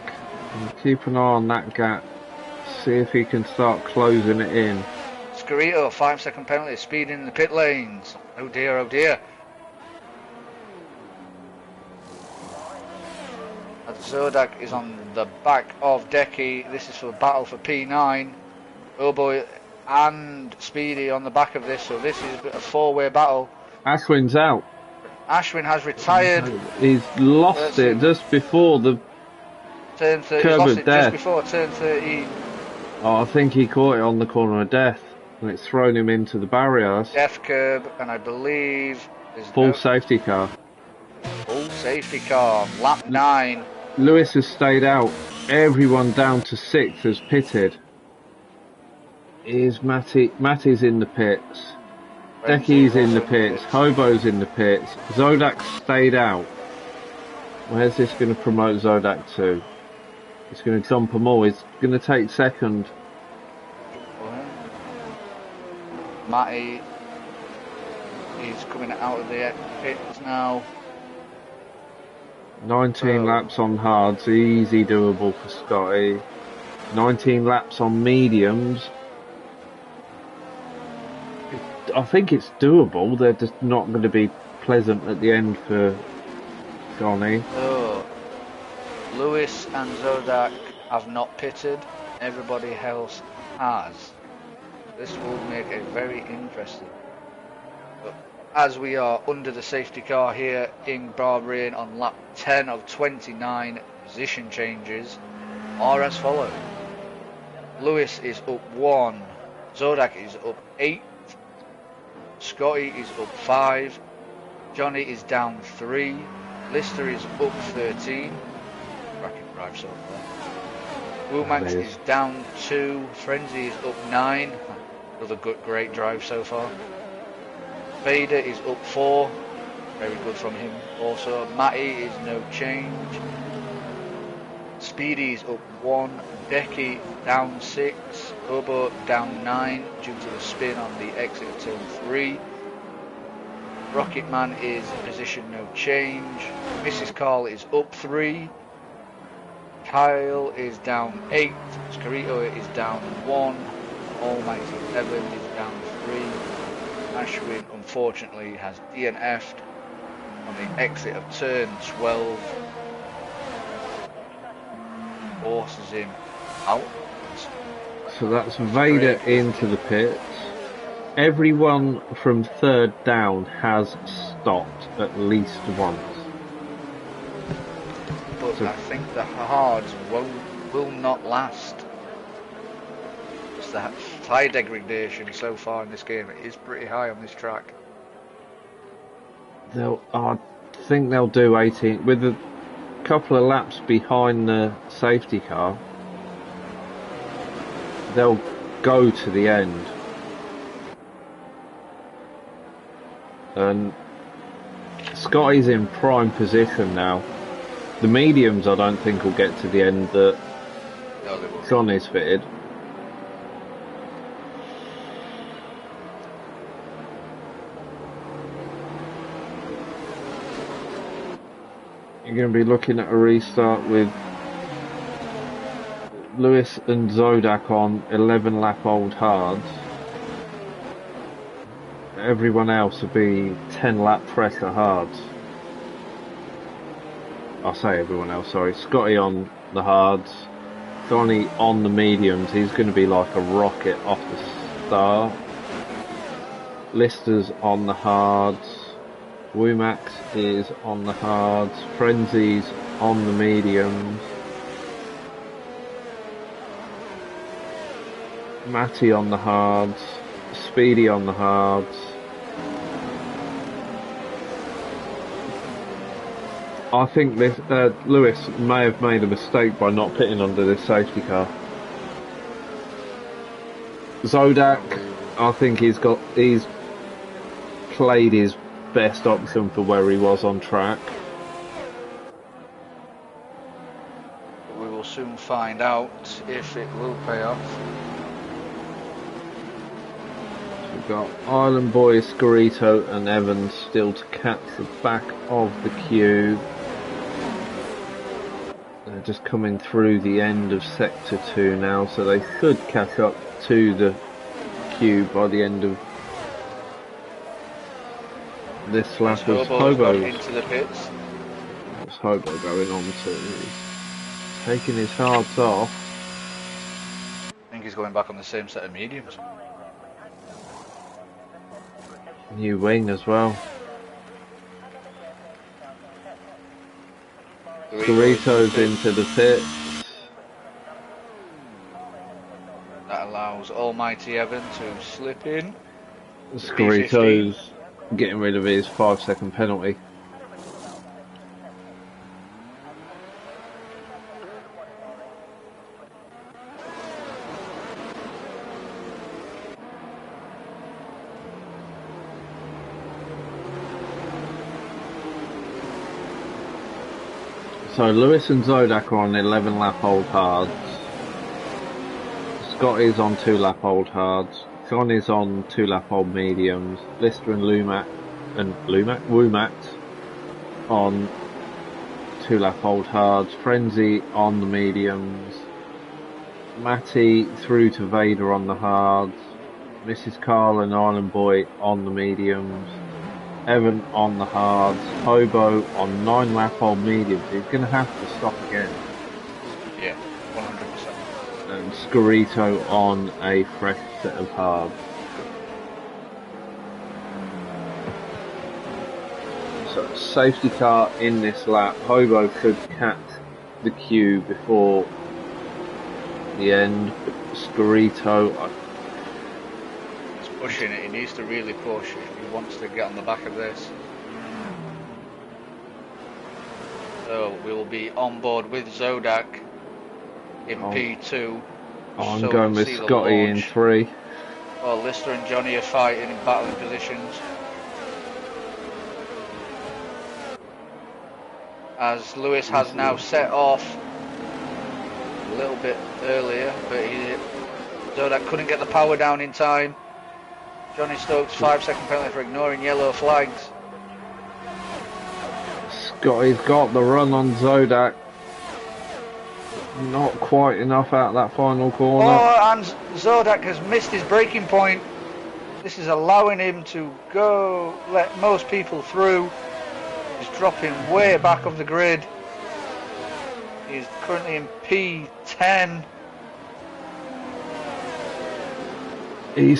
And keep an eye on that gap. See if he can start closing it in. Scarito, 5-second penalty, speeding in the pit lanes. Oh dear, oh dear. As Zodak is on the back of Decky. This is for a battle for P9. Oboy and Speedy on the back of this, so this is a 4-way battle. Ashwin's out. Ashwin has retired. He's lost it just before the turn 30. curb He's lost of it death. just before turn 13. Oh, I think he caught it on the corner of death, and it's thrown him into the barriers. Death curb, and I believe there's Full safety car. Full safety car, lap 9. Lewis has stayed out. Everyone down to 6 has pitted. Is Matty's in the pits. Decky's in the pits. Hobo's in the pits. Zodak stayed out. Where's this going to promote Zodak to? It's going to jump them all. It's going to take second. Matty is coming out of the pits now. 19 laps on hards. Easy doable for Scotty. 19 laps on mediums. I think it's doable. They're just not going to be pleasant at the end for Johnny. So, Lewis and Zodak have not pitted. Everybody else has. This will make it very interesting. But as we are under the safety car here in Bahrain on lap 10 of 29, position changes are as follows. Lewis is up 1, Zodak is up 8, Scotty is up 5, Johnny is down 3, Lister is up 13, cracking drive so far. Womax is down 2, Frenzy is up 9, another great drive so far. Vader is up 4, very good from him. Also, Matty is no change. Speedy is up 1, Becky down 6, Bobo down 9 due to the spin on the exit of turn 3. Rocketman is position no change. Mrs. Carl is up 3. Kyle is down 8. Scarito is down 1. Almighty Evan is down 3. Ashwin unfortunately has DNF'd on the exit of turn 12. Forces him out. So that's Vader into the pits. Everyone from third down has stopped at least once. But so I think the hards will not last. It's the high degradation so far in this game. It is pretty high on this track. I think they'll do 18 with a couple of laps behind the safety car. They'll go to the end. And Scotty's in prime position now. The mediums I don't think will get to the end that Johnny's fitted. You're going to be looking at a restart with Lewis and Zodak on 11 lap old hards. Everyone else will be 10 lap fresher hards. I'll say everyone else, sorry. Scotty on the hards, Johnny on the mediums. He's going to be like a rocket off the start. Lister's on the hards. Womax is on the hards. Frenzy's on the mediums. Matty on the hards. Speedy on the hards. I think this Lewis may have made a mistake by not pitting under this safety car. Zodak, I think he's played his best option for where he was on track. We will soon find out if it will pay off. We've got Island Boy, Scarito and Evans still to catch the back of the queue. They're just coming through the end of Sector 2 now, so they should catch up to the queue by the end of this lap. As Hobo's into the pits. What's Hobo going on to? He's taking his hards off. I think he's going back on the same set of mediums. New wing as well. Doritos into the pits. That allows Almighty Evan to slip in. Scarito's getting rid of his 5-second penalty. So Lewis and Zodak are on 11 lap old hards. Scotty's on 2 lap old hards. Johnny's on 2 lap old mediums. Lister and Womax on 2 lap old hards. Frenzy on the mediums. Matty through to Vader on the hards. Mrs. Carl and Island Boy on the mediums. Evan on the hards. Hobo on 9-lap-old mediums. He's going to have to stop again. Yeah, 100%. And Scorito on a fresh set of hards. So safety car in this lap. Hobo could catch the queue before the end. Scorito, He's pushing it. He needs to really push if he wants to get on the back of this. So we will be on board with Zodak in P2. I'm going with Scotty in 3. Well, Lister and Johnny are fighting in battling positions. As Lewis has now set off a little bit earlier, but Zodak couldn't get the power down in time. Johnny Stokes 5-second penalty for ignoring yellow flags. Scotty's got the run on Zodak. Not quite enough out that final corner. Oh, and Zodak has missed his braking point. This is allowing him to go, let most people through. He's dropping way back of the grid. He's currently in P10. He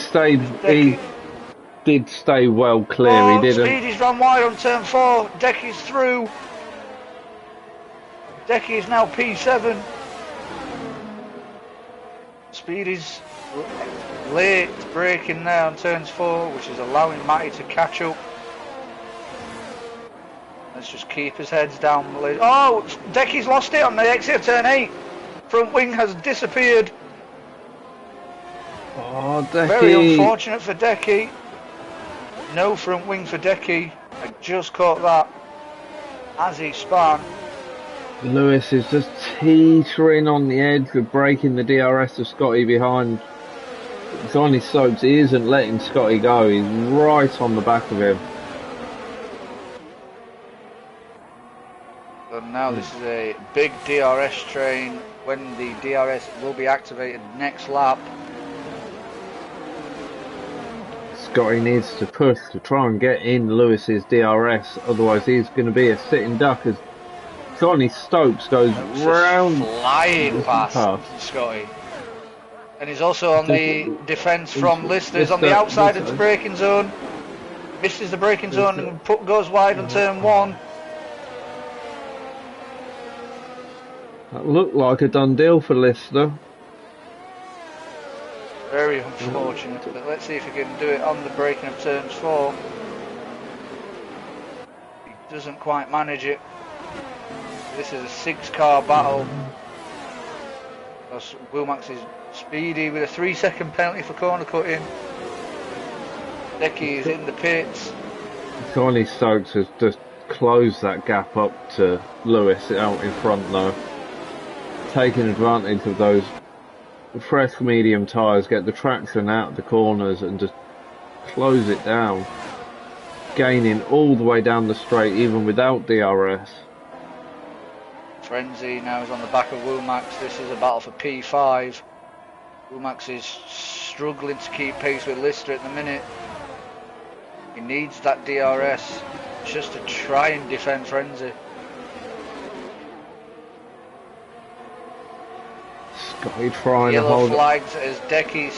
did stay well clear. Oh, he didn't. Speedy's run wide on turn 4. Decky's through. Decky is now P7. Speedy's late braking there on turns 4, which is allowing Matty to catch up. Let's just keep his heads down. Oh, Decky's lost it on the exit of turn 8. Front wing has disappeared. Oh, Decky. Very unfortunate for Decky. No front wing for Decky. I just caught that as he spun. Lewis is just teetering on the edge of breaking the DRS of Scotty behind. It's on his slopes. He isn't letting Scotty go. He's right on the back of him. So now this is a big DRS train. When the DRS will be activated next lap. Scotty needs to push to try and get in Lewis's DRS, otherwise he's going to be a sitting duck as Johnny Stokes goes round, flying past Scotty. And he's also on the defence from Lister. He's on the outside of the braking zone. Misses the braking zone and goes wide on turn 1. That looked like a done deal for Lister. Very unfortunate, but let's see if he can do it on the braking of turns 4. He doesn't quite manage it. This is a 6-car battle. Wilmax is Speedy with a 3-second penalty for corner cutting. Decky is in the pits. Johnny Stokes has just closed that gap up to Lewis out in front though. Taking advantage of those fresh medium tyres, get the traction out of the corners and just close it down. Gaining all the way down the straight even without DRS. Frenzy now is on the back of Wilmax. This is a battle for P5. Wilmax is struggling to keep pace with Lister at the minute. He needs that DRS just to try and defend Frenzy. Scotty trying Yellow to hold flags as Decky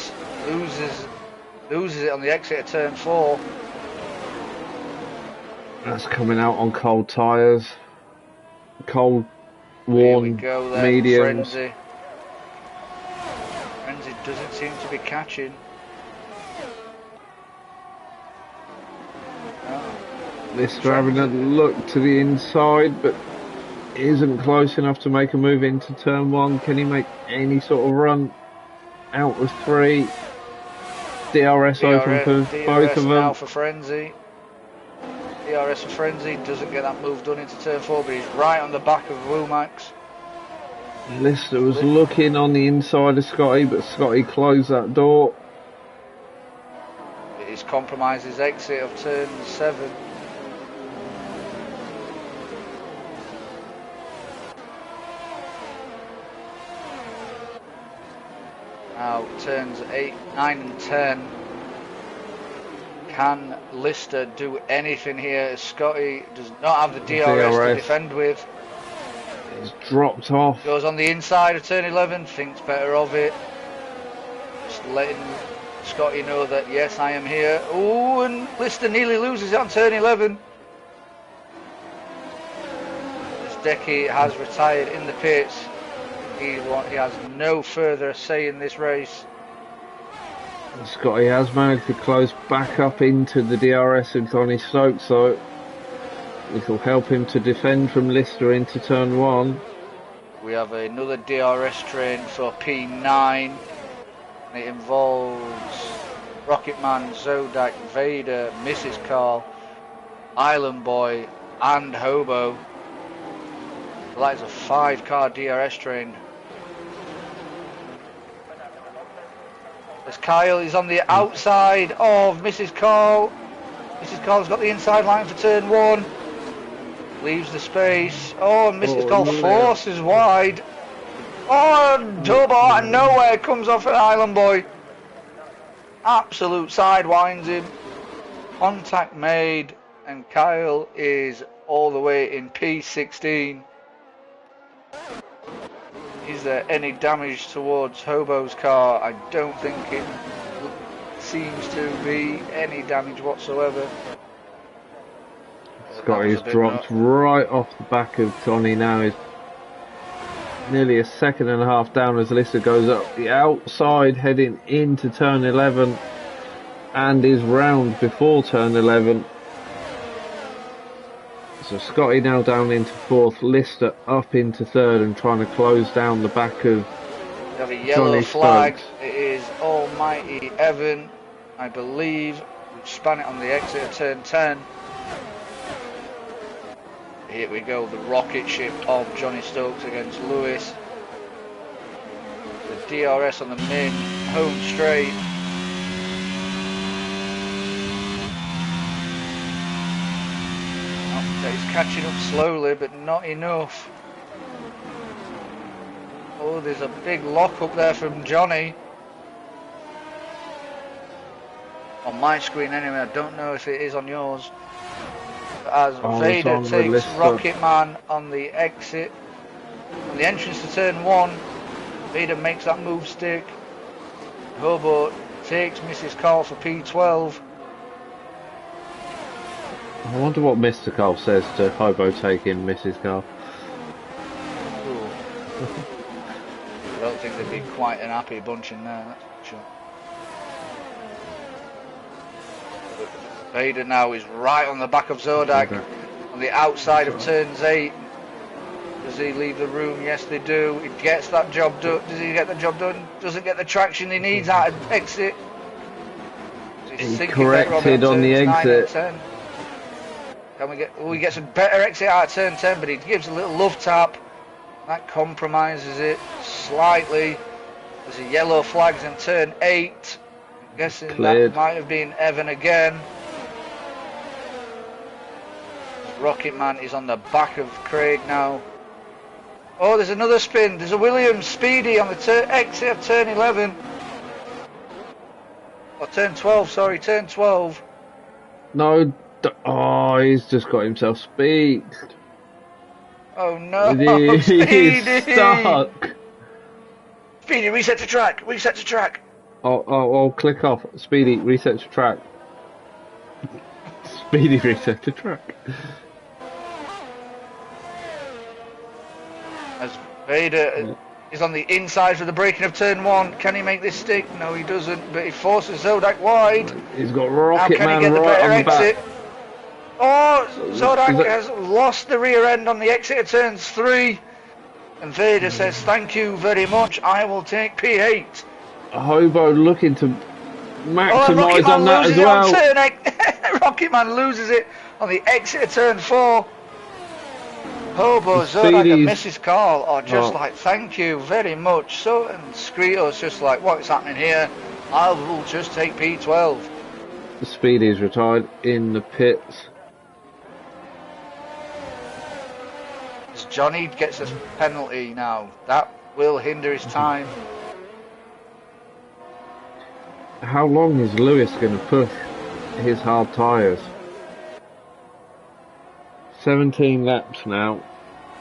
loses it on the exit of turn 4. That's coming out on cold tyres. Cold, worn mediums. Frenzy doesn't seem to be catching. Lister having a look to the inside, but isn't close enough to make a move into turn 1. Can he make any sort of run out of 3? DRS open for both of them. Now for Frenzy. DRS for Frenzy, doesn't get that move done into turn 4, but he's right on the back of Wilmax. Lister was looking on the inside of Scotty, but Scotty closed that door. It is compromised his exit of turn 7. Now turns 8, 9 and 10. Can Lister do anything here? Scotty does not have the DRS to defend with. He's dropped off. Goes on the inside of turn 11, thinks better of it. Just letting Scotty know that, yes, I am here. Oh, and Lister nearly loses it on turn 11. As Decky has retired in the pits. He has no further say in this race. Scotty has managed to close back up into the DRS of Johnny Stokes, so this will help him to defend from Lister into turn 1. We have another DRS train for P9. And it involves Rocketman, Zodak, Vader, Mrs. Carl, Island Boy, and Hobo. That is a 5-car DRS train. As Kyle is on the outside of Mrs. Carl. Mrs. Carl's got the inside line for turn 1. Leaves the space. Oh, and Mrs. Carl forces wide. Oh, and Hobo out of nowhere comes off an Island Boy. Absolute sidewinds him. Contact made. And Kyle is all the way in P16. Is there any damage towards Hobo's car? I don't think it seems to be any damage whatsoever. Scotty's dropped right off the back of Johnny now. He's nearly a second and a half down as Lister goes up the outside heading into turn 11 and is round before turn 11. So Scotty now down into 4th, Lister up into 3rd and trying to close down the back of we have a yellow Johnny flag. Stokes. It is Almighty Evan, I believe, which span it on the exit of turn 10. Here we go, the rocket ship of Johnny Stokes against Lewis. The DRS on the main home straight. He's catching up slowly, but not enough. Oh, there's a big lock up there from Johnny. On my screen anyway, I don't know if it is on yours. As Vader takes Rocketman on the exit, on the entrance to turn 1, Vader makes that move stick. Hobo takes Mrs. Carl for P12. I wonder what Mr. Carl says to Hobo taking Mrs. Carl. I don't think they'd be quite an happy bunch in there, that's for sure. Vader now is right on the back of Zodak, on the outside of turns 8. Does he leave the room? Yes, they do. He gets that job done. Does he get the job done? Doesn't get the traction he needs out of exit. He corrected on the exit. Can we get? We get some better exit out of turn 10, but he gives a little love tap. That compromises it slightly. There's a yellow flags in turn 8. I'm guessing Cleared. That might have been Evan again. Rocketman is on the back of Craig now. Oh, there's another spin. There's a Williams Speedy on the exit of turn 11. Or turn 12, sorry, turn 12. No, oh, he's just got himself speaked. Oh no, He's Speedy! stuck. Speedy, reset to track, reset to track. Oh, click off. Speedy, reset to track. Speedy, reset to track. As Vader is on the inside for the braking of turn 1. Can he make this stick? No, he doesn't, but he forces Zodak wide. He's got Rocket How can Man he get the right better on the exit? back. Oh, Zodak has lost the rear end on the exit of turns 3. And Vader says, thank you very much, I will take P8. Hobo looking to maximise on that as well. Rocketman loses it on the exit of turn 4. Hobo, Zodak and Mrs. Carl are just like, thank you very much. So, and Screeto's just like, what's happening here? I will just take P12. Speedy's retired in the pits. As Johnny gets a penalty now, that will hinder his time. How long is Lewis going to push his hard tyres? 17 laps now.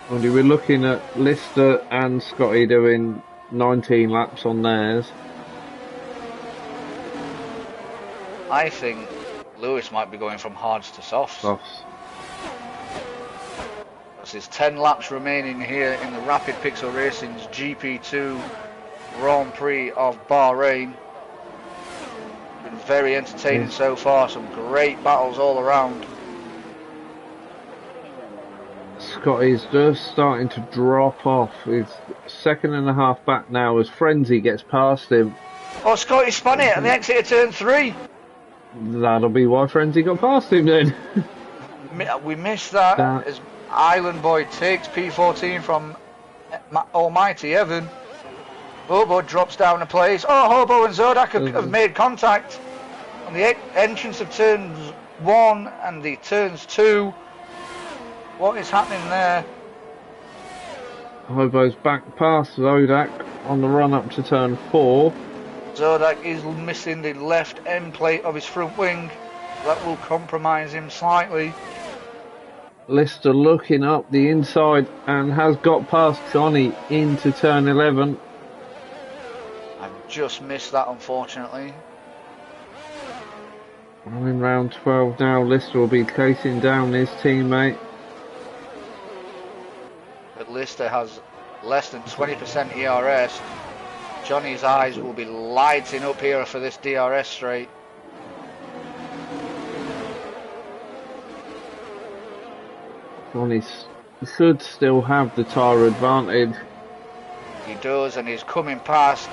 And we're looking at Lister and Scotty doing 19 laps on theirs. I think Lewis might be going from hards to softs. There's 10 laps remaining here in the Rapid Pixel Racing's GP2 Grand Prix of Bahrain. Been very entertaining so far, some great battles all around. Scotty's just starting to drop off. He's 2.5 back now as Frenzy gets past him. Oh, Scotty spun it at the exit of turn 3. That'll be why Frenzy got past him then. We missed that as Island Boy takes P14 from Almighty Evan. Hobo drops down a place. Oh, Hobo and Zodak have made contact on the entrance of turns 1 and the turns 2. What is happening there? Hobo's back past Zodak on the run up to turn 4. Zodak is missing the left end plate of his front wing. That will compromise him slightly. Lister looking up the inside and has got past Johnny into turn 11. I've just missed that, unfortunately. I'm in round 12 now. Lister will be chasing down his teammate. But Lister has less than 20% ERS. Johnny's eyes will be lighting up here for this DRS straight. Johnny should still have the tyre advantage. He does, and he's coming past.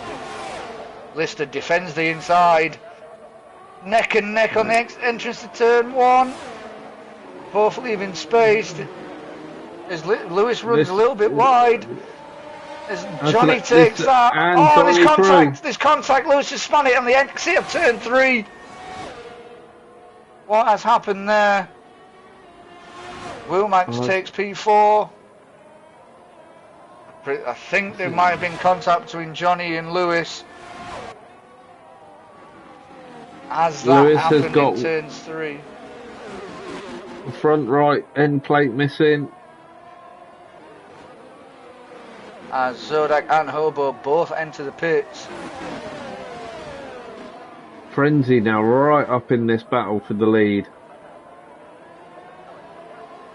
Lister defends the inside. Neck and neck on the entrance to turn 1. Both leaving space. As Lewis runs a little bit wide. As Johnny takes that. Oh, there's contact. There's contact. Lewis has spun it on the exit of turn 3. What has happened there? Wilmax takes P4. I think there might have been contact between Johnny and Lewis. As that Lewis happened has got in turns 3. Front right end plate missing. As Zodak and Hobo both enter the pits. Frenzy now right up in this battle for the lead.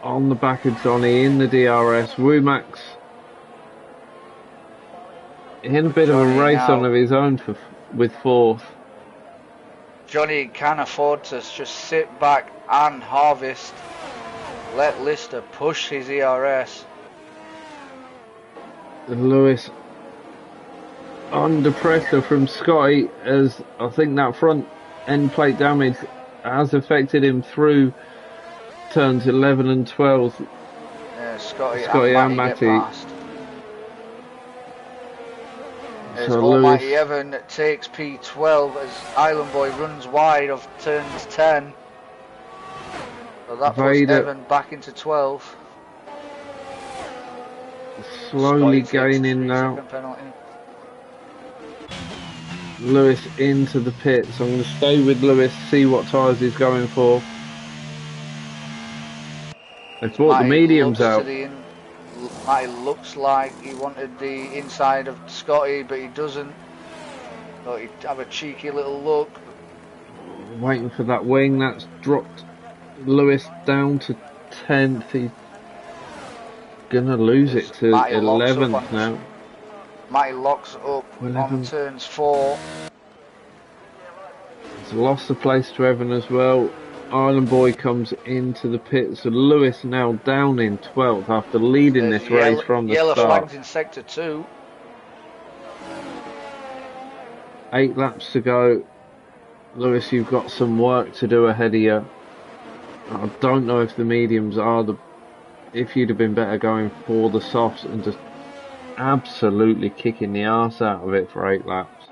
On the back of Johnny in the DRS. Wumax in a bit of a race on of his own with 4th. Johnny can afford to just sit back and harvest. Let Lister push his ERS. Lewis under pressure from Scotty, as I think that front end plate damage has affected him through turns 11 and 12. Scotty and Matty. As Almighty Evan takes P12 as Island Boy runs wide of turns 10. So that puts Evan back into 12. Slowly gaining now. Lewis into the pits. I'm going to stay with Lewis, see what tyres he's going for. They've brought the mediums out. Matty looks like he wanted the inside of Scotty, but he doesn't. Thought he'd have a cheeky little look. Waiting for that wing. That's dropped Lewis down to 10th. He's gonna lose it to 11th now. Matty locks up 11. On turns 4. He's lost the place to Evan as well. Island Boy comes into the pits. So Lewis now down in 12th after leading this race from the start. Yellow flags in sector 2. 8 laps to go. Lewis, you've got some work to do ahead of you. I don't know if the mediums are the... If you'd have been better going for the softs and just absolutely kicking the arse out of it for 8 laps.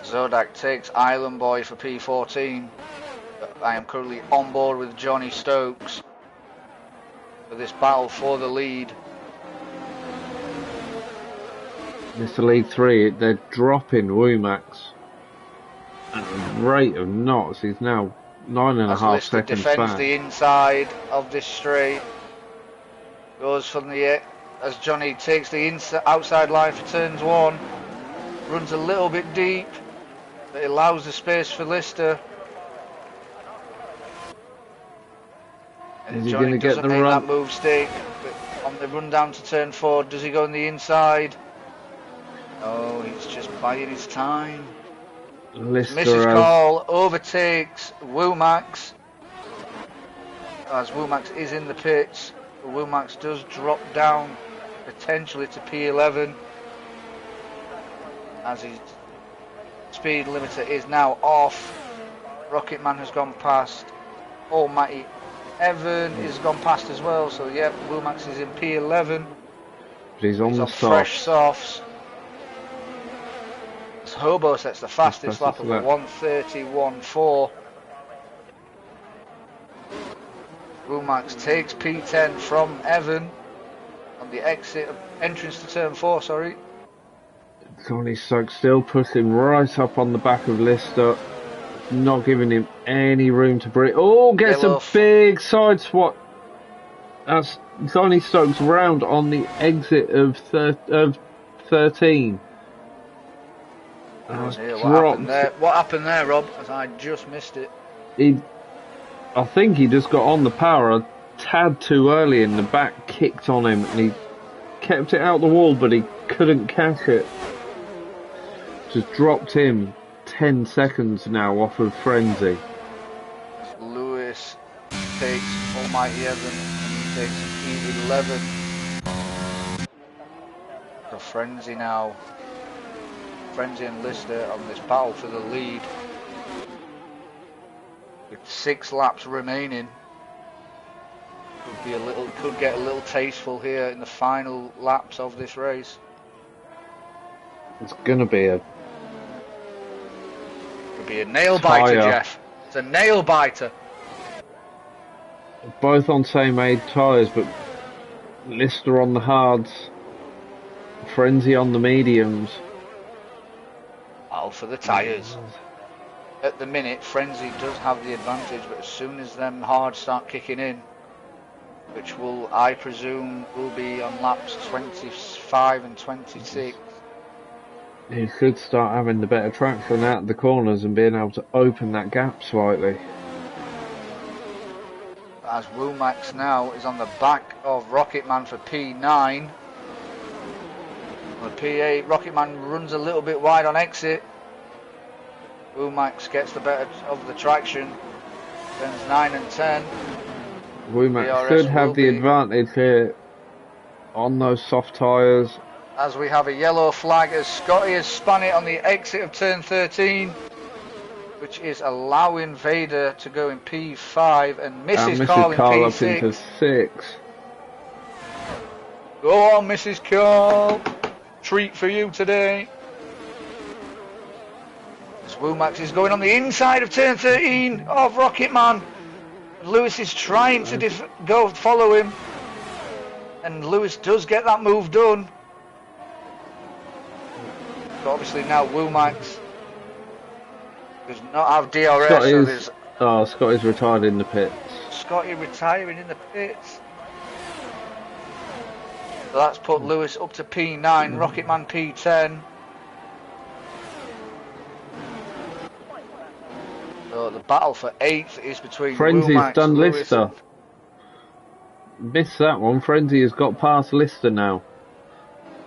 Zodak takes Island Boy for P14. I am currently on board with Johnny Stokes for this battle for the lead. Mr. League 3, they're dropping Wumax. at a rate of knots. He's now 9.5 Lister seconds defends back. the inside of this straight. Goes from the as Johnny takes the outside line for turns 1. Runs a little bit deep, but it allows the space for Lister. Is he Johnny going to get doesn't the make run? that move stick, but on the run down to turn 4, does he go on the inside? Oh, he's just biding his time. Lister Mrs. has... Call overtakes Womax, as Womax is in the pits. Womax does drop down potentially to P11, as his speed limiter is now off. Rocketman has gone past. Matty Evan has gone past as well, so yep, Womax is in P11. But he's on the fresh softs. softs. Hobo sets the fastest lap of a 1:31.4. Womax takes P10 from Evan on the entrance to turn 4, sorry. Johnny Stokes still pushing right up on the back of Lister, not giving him any room to breathe. Oh, gets a big side swat. That's Johnny Stokes round on the exit of 13. What happened there, Rob? As I just missed it. I think he just got on the power a tad too early and the back kicked on him and he kept it out the wall, but he couldn't catch it. Just dropped him 10 seconds now off of Frenzy. Lewis takes Almighty Evan and he takes E11. So Frenzy now. Frenzy and Lister on this battle for the lead. With 6 laps remaining. Could get a little tasteful here in the final laps of this race. It's gonna be a nail biter, Jeff. It's a nail biter. Both on same age tyres, but Lister on the hards, Frenzy on the mediums. Battle for the tyres. At the minute, Frenzy does have the advantage, but as soon as them hards start kicking in, which I presume will be on laps 25 and 26. He should start having the better traction out of the corners and being able to open that gap slightly. As Womax now is on the back of Rocketman for P9. On the P8, Rocketman runs a little bit wide on exit. Womax gets the better of the traction. Turns 9 and 10. Womax should have the advantage here on those soft tyres. As we have a yellow flag as Scotty has spun it on the exit of turn 13, which is allowing Vader to go in P5 and Mrs. Carl in P6. Up into 6. Go on, Mrs. Carl. Treat for you today. As Womax is going on the inside of turn 13 of Rocketman. Lewis is trying to follow him, and Lewis does get that move done. But obviously now Womax does not have DRS. Scotty's retired in the pits. Scotty retiring in the pits. So that's put Lewis up to P9, Rocketman P10. So the battle for 8th is between Frenzy's Womax, done Lewis Lister. Missed that one. Frenzy has got past Lister now.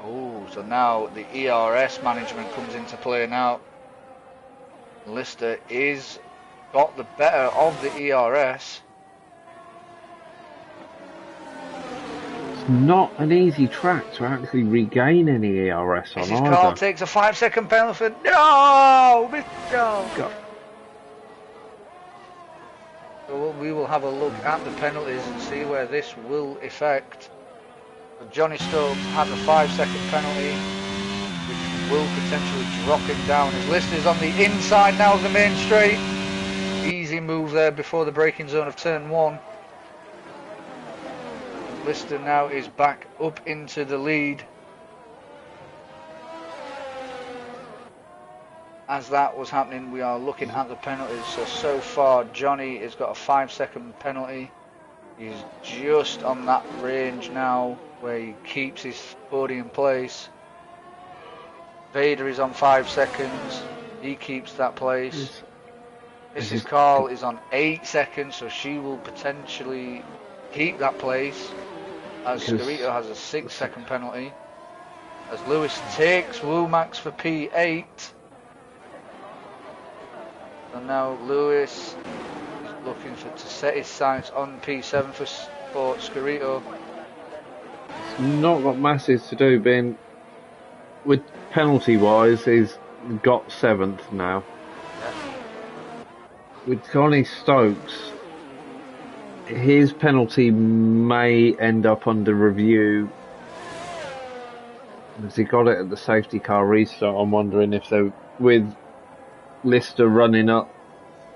Oh, so now the ERS management comes into play now. Lister is got the better of the ERS. It's not an easy track to actually regain any ERS on either. Mrs. Carl takes a 5-second penalty for no, Mr. Carl. So we will have a look at the penalties and see where this will affect. But Johnny Stokes has a 5-second penalty, which will potentially drop him down. His list is on the inside now of the main straight. Easy move there before the braking zone of turn 1. Lister now is back up into the lead. as that was happening, we are looking at the penalties. So far, Johnny has got a 5-second penalty. He's just on that range now where he keeps his podium place. Vader is on 5 seconds. He keeps that place. Mrs. Carl is on 8 seconds, so she will potentially keep that place. As Scarito has a 6-second penalty. As Lewis takes Womax for P8. And now Lewis is looking to set his sights on P7 for Scarito. It's not got masses to do, being with penalty wise, he's got 7th now. With Connie Stokes, his penalty may end up under review. Because he got it at the safety car restart. I'm wondering if they, with Lister running up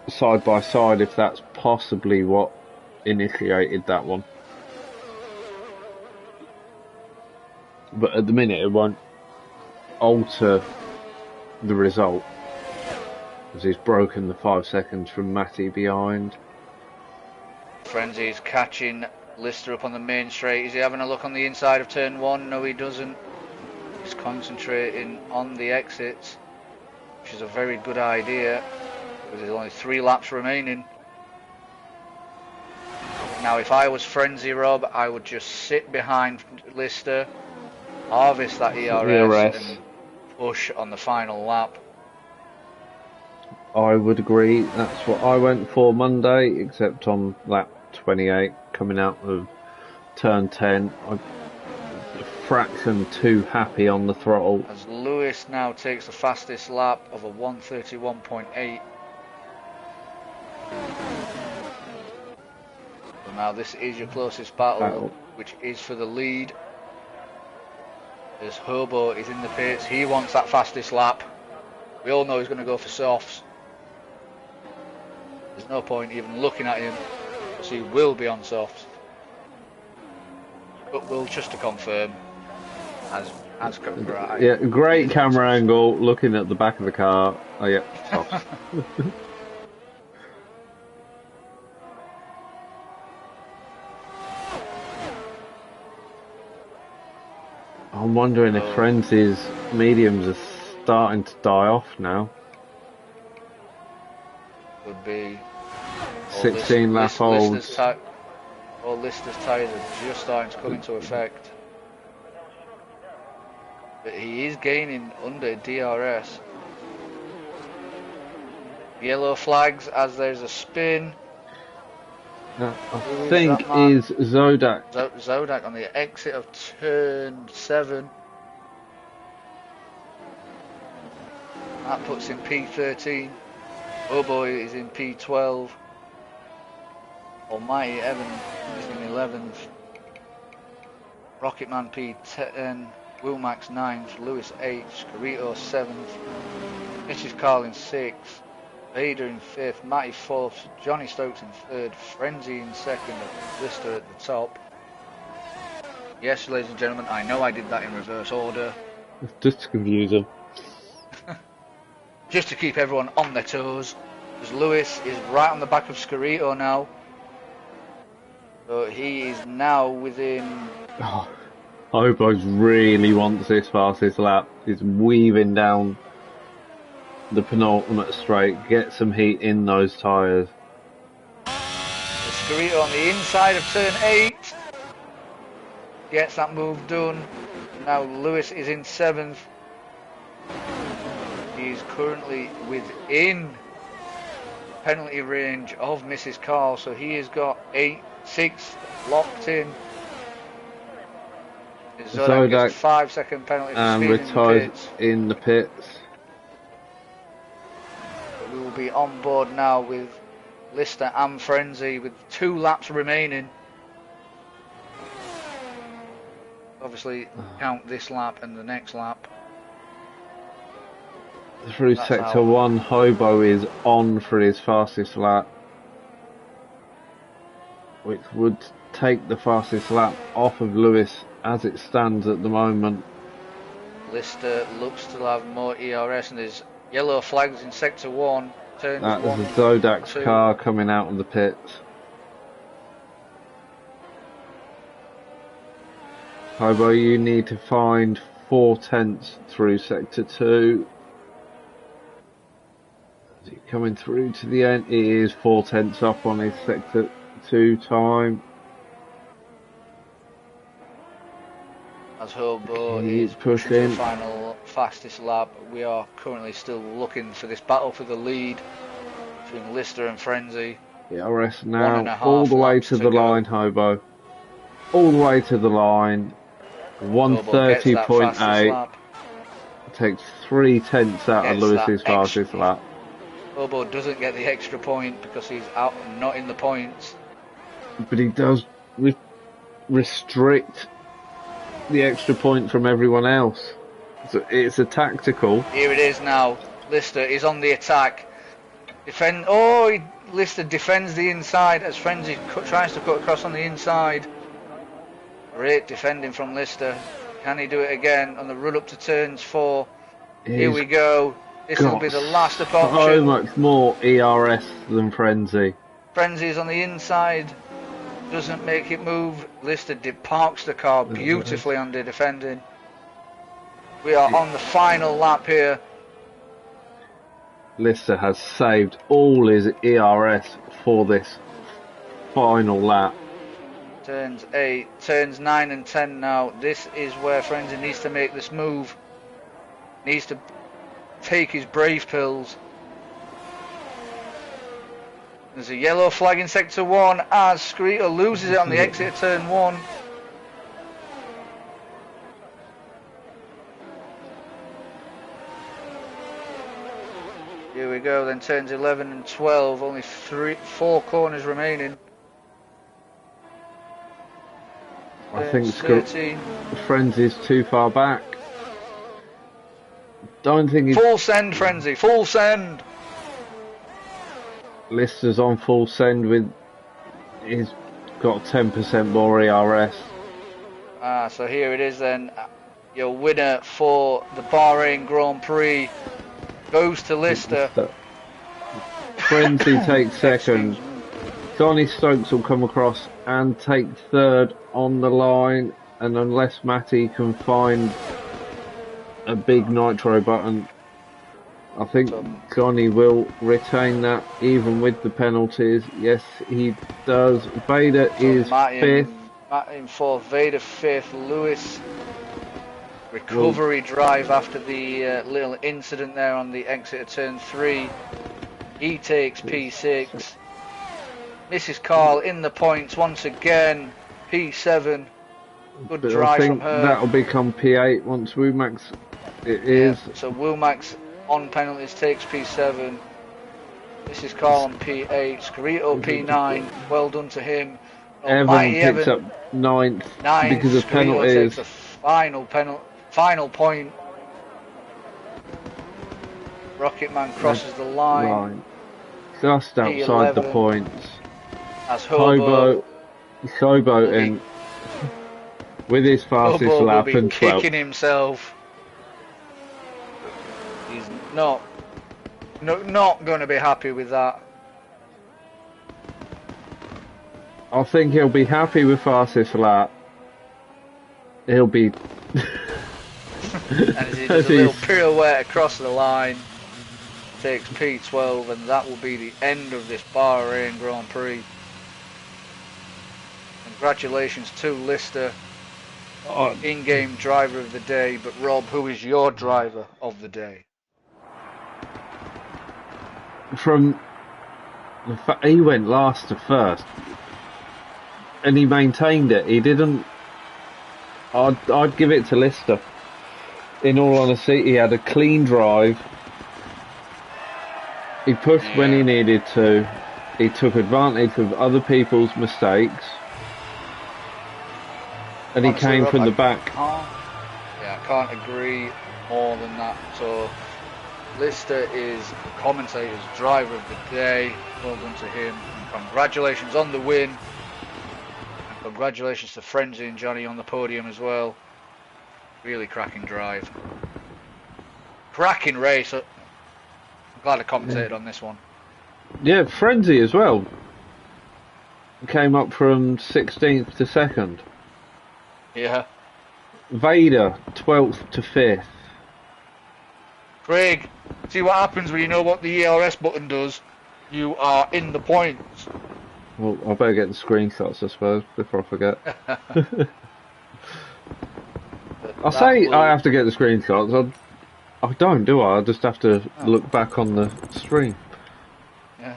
side by side, if that's possibly what initiated that one. But at the minute it won't alter the result, as he's broken the 5 seconds from Matty behind. Frenzy's catching Lister up on the main straight. Is he having a look on the inside of turn 1? No, he doesn't. He's concentrating on the exits, which is a very good idea, because there's only 3 laps remaining. Now, if I was Frenzy, Rob, I would just sit behind Lister, harvest that ERS. And push on the final lap. I would agree. That's what I went for Monday, except on lap 28, coming out of turn 10. I'm a fraction too happy on the throttle. As Lewis now takes the fastest lap of a 1:31.8. So now this is your closest battle, which is for the lead. As Hobo is in the pits, he wants that fastest lap. We all know he's going to go for softs. There's no point even looking at him, because he will be on softs. But we'll just to confirm, as right. Yeah, great camera angle, looking at the back of the car. Oh yeah, softs. I'm wondering if Frenzy's mediums are starting to die off now. Would be 16 lap olds. All Lister's tyres are just starting to come into effect. But he is gaining under DRS. Yellow flags as there's a spin. I think is Zodak. Zodak on the exit of turn 7. That puts him P13. Oh boy is in P12. Almighty Evan is in 11th. Rocketman P10. Womax 9th. Lewis 8th. Scarito 7th. Mrs. Carl in 6th. Vader in 5th, Matty 4th, Johnny Stokes in 3rd, Frenzy in 2nd, Lister at the top. Yes, ladies and gentlemen, I know I did that in reverse order. Just to confuse them. Just to keep everyone on their toes. Because Lewis is right on the back of Scarito now. So he is now within... Oh, Hobos really wants this fastest lap. He's weaving down the penultimate straight, get some heat in those tyres. Scarito on the inside of turn 8 gets that move done. Now Lewis is in 7th. He's currently within penalty range of Mrs. Carl, so he has got 6 locked in. Zodak gets a 5-second penalty for and retired in the pits. We will be on board now with Lister and Frenzy with 2 laps remaining. Obviously, count this lap and the next lap. Through sector 1, Hobo is on for his fastest lap, which would take the fastest lap off of Lewis as it stands at the moment. Lister looks to have more ERS and is Yellow flags in sector 1, turns That 1, is a Zodak's 2. car coming out of the pits. Hobo, you need to find 4/10 through sector 2. Is he coming through to the end? He is 4/10 up on his sector 2 time. As Hobo He's is pushing to the pushing. final fastest lap. We are currently still looking for this battle for the lead between Lister and Frenzy. ERS 1.5 now all the way laps to to the go. line, Hobo. All the way to the line. Hobo gets that fastest 130.8. lap. Takes 3/10 out of Gets Lewis's that fastest lap. Hobo doesn't get the extra point because he's out, not in the points. But he does restrict the extra point from everyone else. So it's a tactical. Here it is now. Lister is on the attack. Lister defends the inside as Frenzy tries to cut across on the inside. Great defending from Lister. Can he do it again on the run up to turns 4? Here we go. This will be the last option. So much more ERS than Frenzy. Frenzy is on the inside. Doesn't make it move. Lister parks the car beautifully under defending. We are on the final lap here. Lister has saved all his ERS for this final lap. Turns 8, turns 9 and 10 now. This is where Frenzy needs to make this move. Needs to take his brave pills. There's a yellow flag in sector 1 as Screeter loses it on the exit of turn 1. Here we go, then turns 11 and 12, only 4 corners remaining. I think 13. Frenzy's too far back. Don't think he's... Full send, Frenzy, full send! Lister's on full send with... He's got 10% more ERS. So here it is then. Your winner for the Bahrain Grand Prix goes to Lister. Frenzy takes second. Donny Stokes will come across and take third on the line, and unless Matty can find a big nitro button, I think Donny will retain that even with the penalties. Yes, he does. Vader is 5th. Martin 4th, Vader 5th, Lewis recovery drive after the little incident there on the exit of turn 3. He takes P6. Mrs. Carl in the points once again, P7. Good drive from her. That'll become P8 once Womax is. So Womax on penalties takes P7. Mrs. Carl on P8. Scarito P9. Well done to him. Evan picks up 9th because of penalties. Takes the final point. Rocketman crosses the line. Just outside the points. As Hobo showboating with his fastest Hobo lap will be and kicking himself. He's not going to be happy with that. I think he'll be happy with fastest lap. He'll be and he does a little pirouette across the line, takes P12, and that will be the end of this Bahrain Grand Prix. Congratulations to Lister, in-game driver of the day. But Rob, who is your driver of the day? From the fact he went last to first, and he maintained it. He didn't. I'd give it to Lister. In all honesty, he had a clean drive. He pushed when he needed to. He took advantage of other people's mistakes. And he came from the back. I can't agree more than that. So Lister is the commentator's driver of the day. Well done to him. And congratulations on the win. And congratulations to Frenzy and Johnny on the podium as well. Really cracking drive. Cracking race. Glad I commentated on this one. Yeah, Frenzy as well. Came up from 16th to 2nd. Yeah. Vader, 12th to 5th. Craig, see what happens when you know what the ERS button does? You are in the points. Well, I better get the screenshots, I suppose, before I forget. I say I have to get the screenshots. I don't, do I? I just have to look back on the stream. Yeah.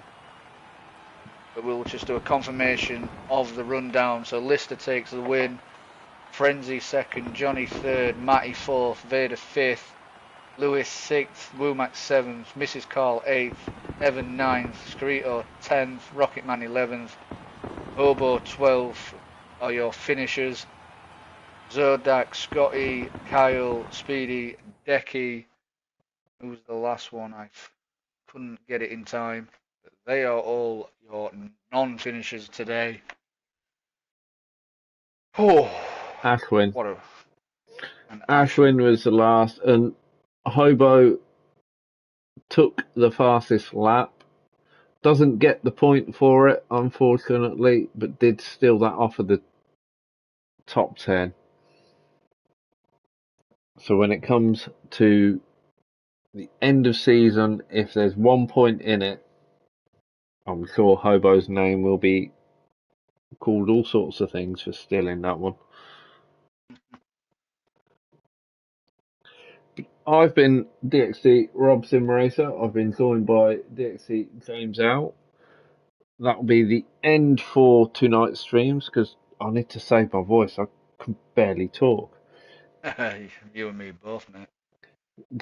But we'll just do a confirmation of the rundown. So Lister takes the win. Frenzy 2nd, Johnny 3rd, Matty 4th, Vader 5th, Lewis 6th, Womack 7th, Mrs. Carl 8th, Evan 9th, Scarito 10th, Rocketman 11th, Hobo 12th are your finishers. Zodak, Scotty, Kyle, Speedy, Decky. Who's the last one? I couldn't get it in time. But they are all your non-finishers today. Oh, Ashwin. what a... Ashwin was the last, and Hobo took the fastest lap. Doesn't get the point for it, unfortunately, but did steal that off of the top 10. So when it comes to the end of season, if there's 1 point in it, I'm sure Hobo's name will be called all sorts of things for stealing that one. I've been DXT Rob Sim Racer. I've been joined by DXT James Out. That'll be the end for tonight's streams because I need to save my voice. I can barely talk. You and me both, mate.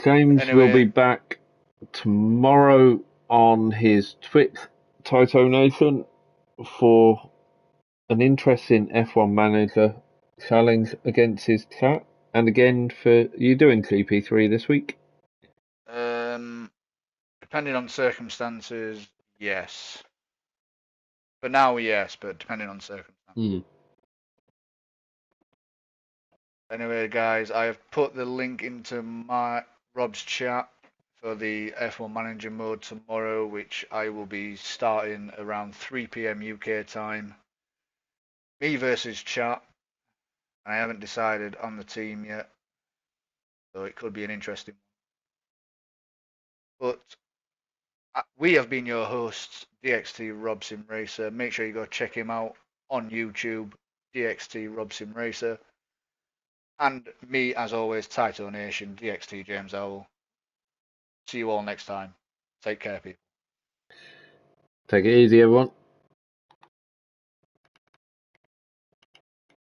James will be back tomorrow on his Twitch, Toto Nation, for an interesting F1 Manager challenge against his chat. And again, for you doing GP3 this week? Depending on circumstances, yes. For now, yes, but depending on circumstances. Anyway, guys, I have put the link into my Rob's chat for the F1 Manager mode tomorrow, which I will be starting around 3 p.m. UK time. Me versus chat. I haven't decided on the team yet, so it could be an interesting one. But we have been your hosts, DXT Rob Sim Racer. Make sure you go check him out on YouTube, DXT Rob Sim Racer. And me, as always, Taito Nation, DXT James Owl. See you all next time. Take care, people. Take it easy, everyone.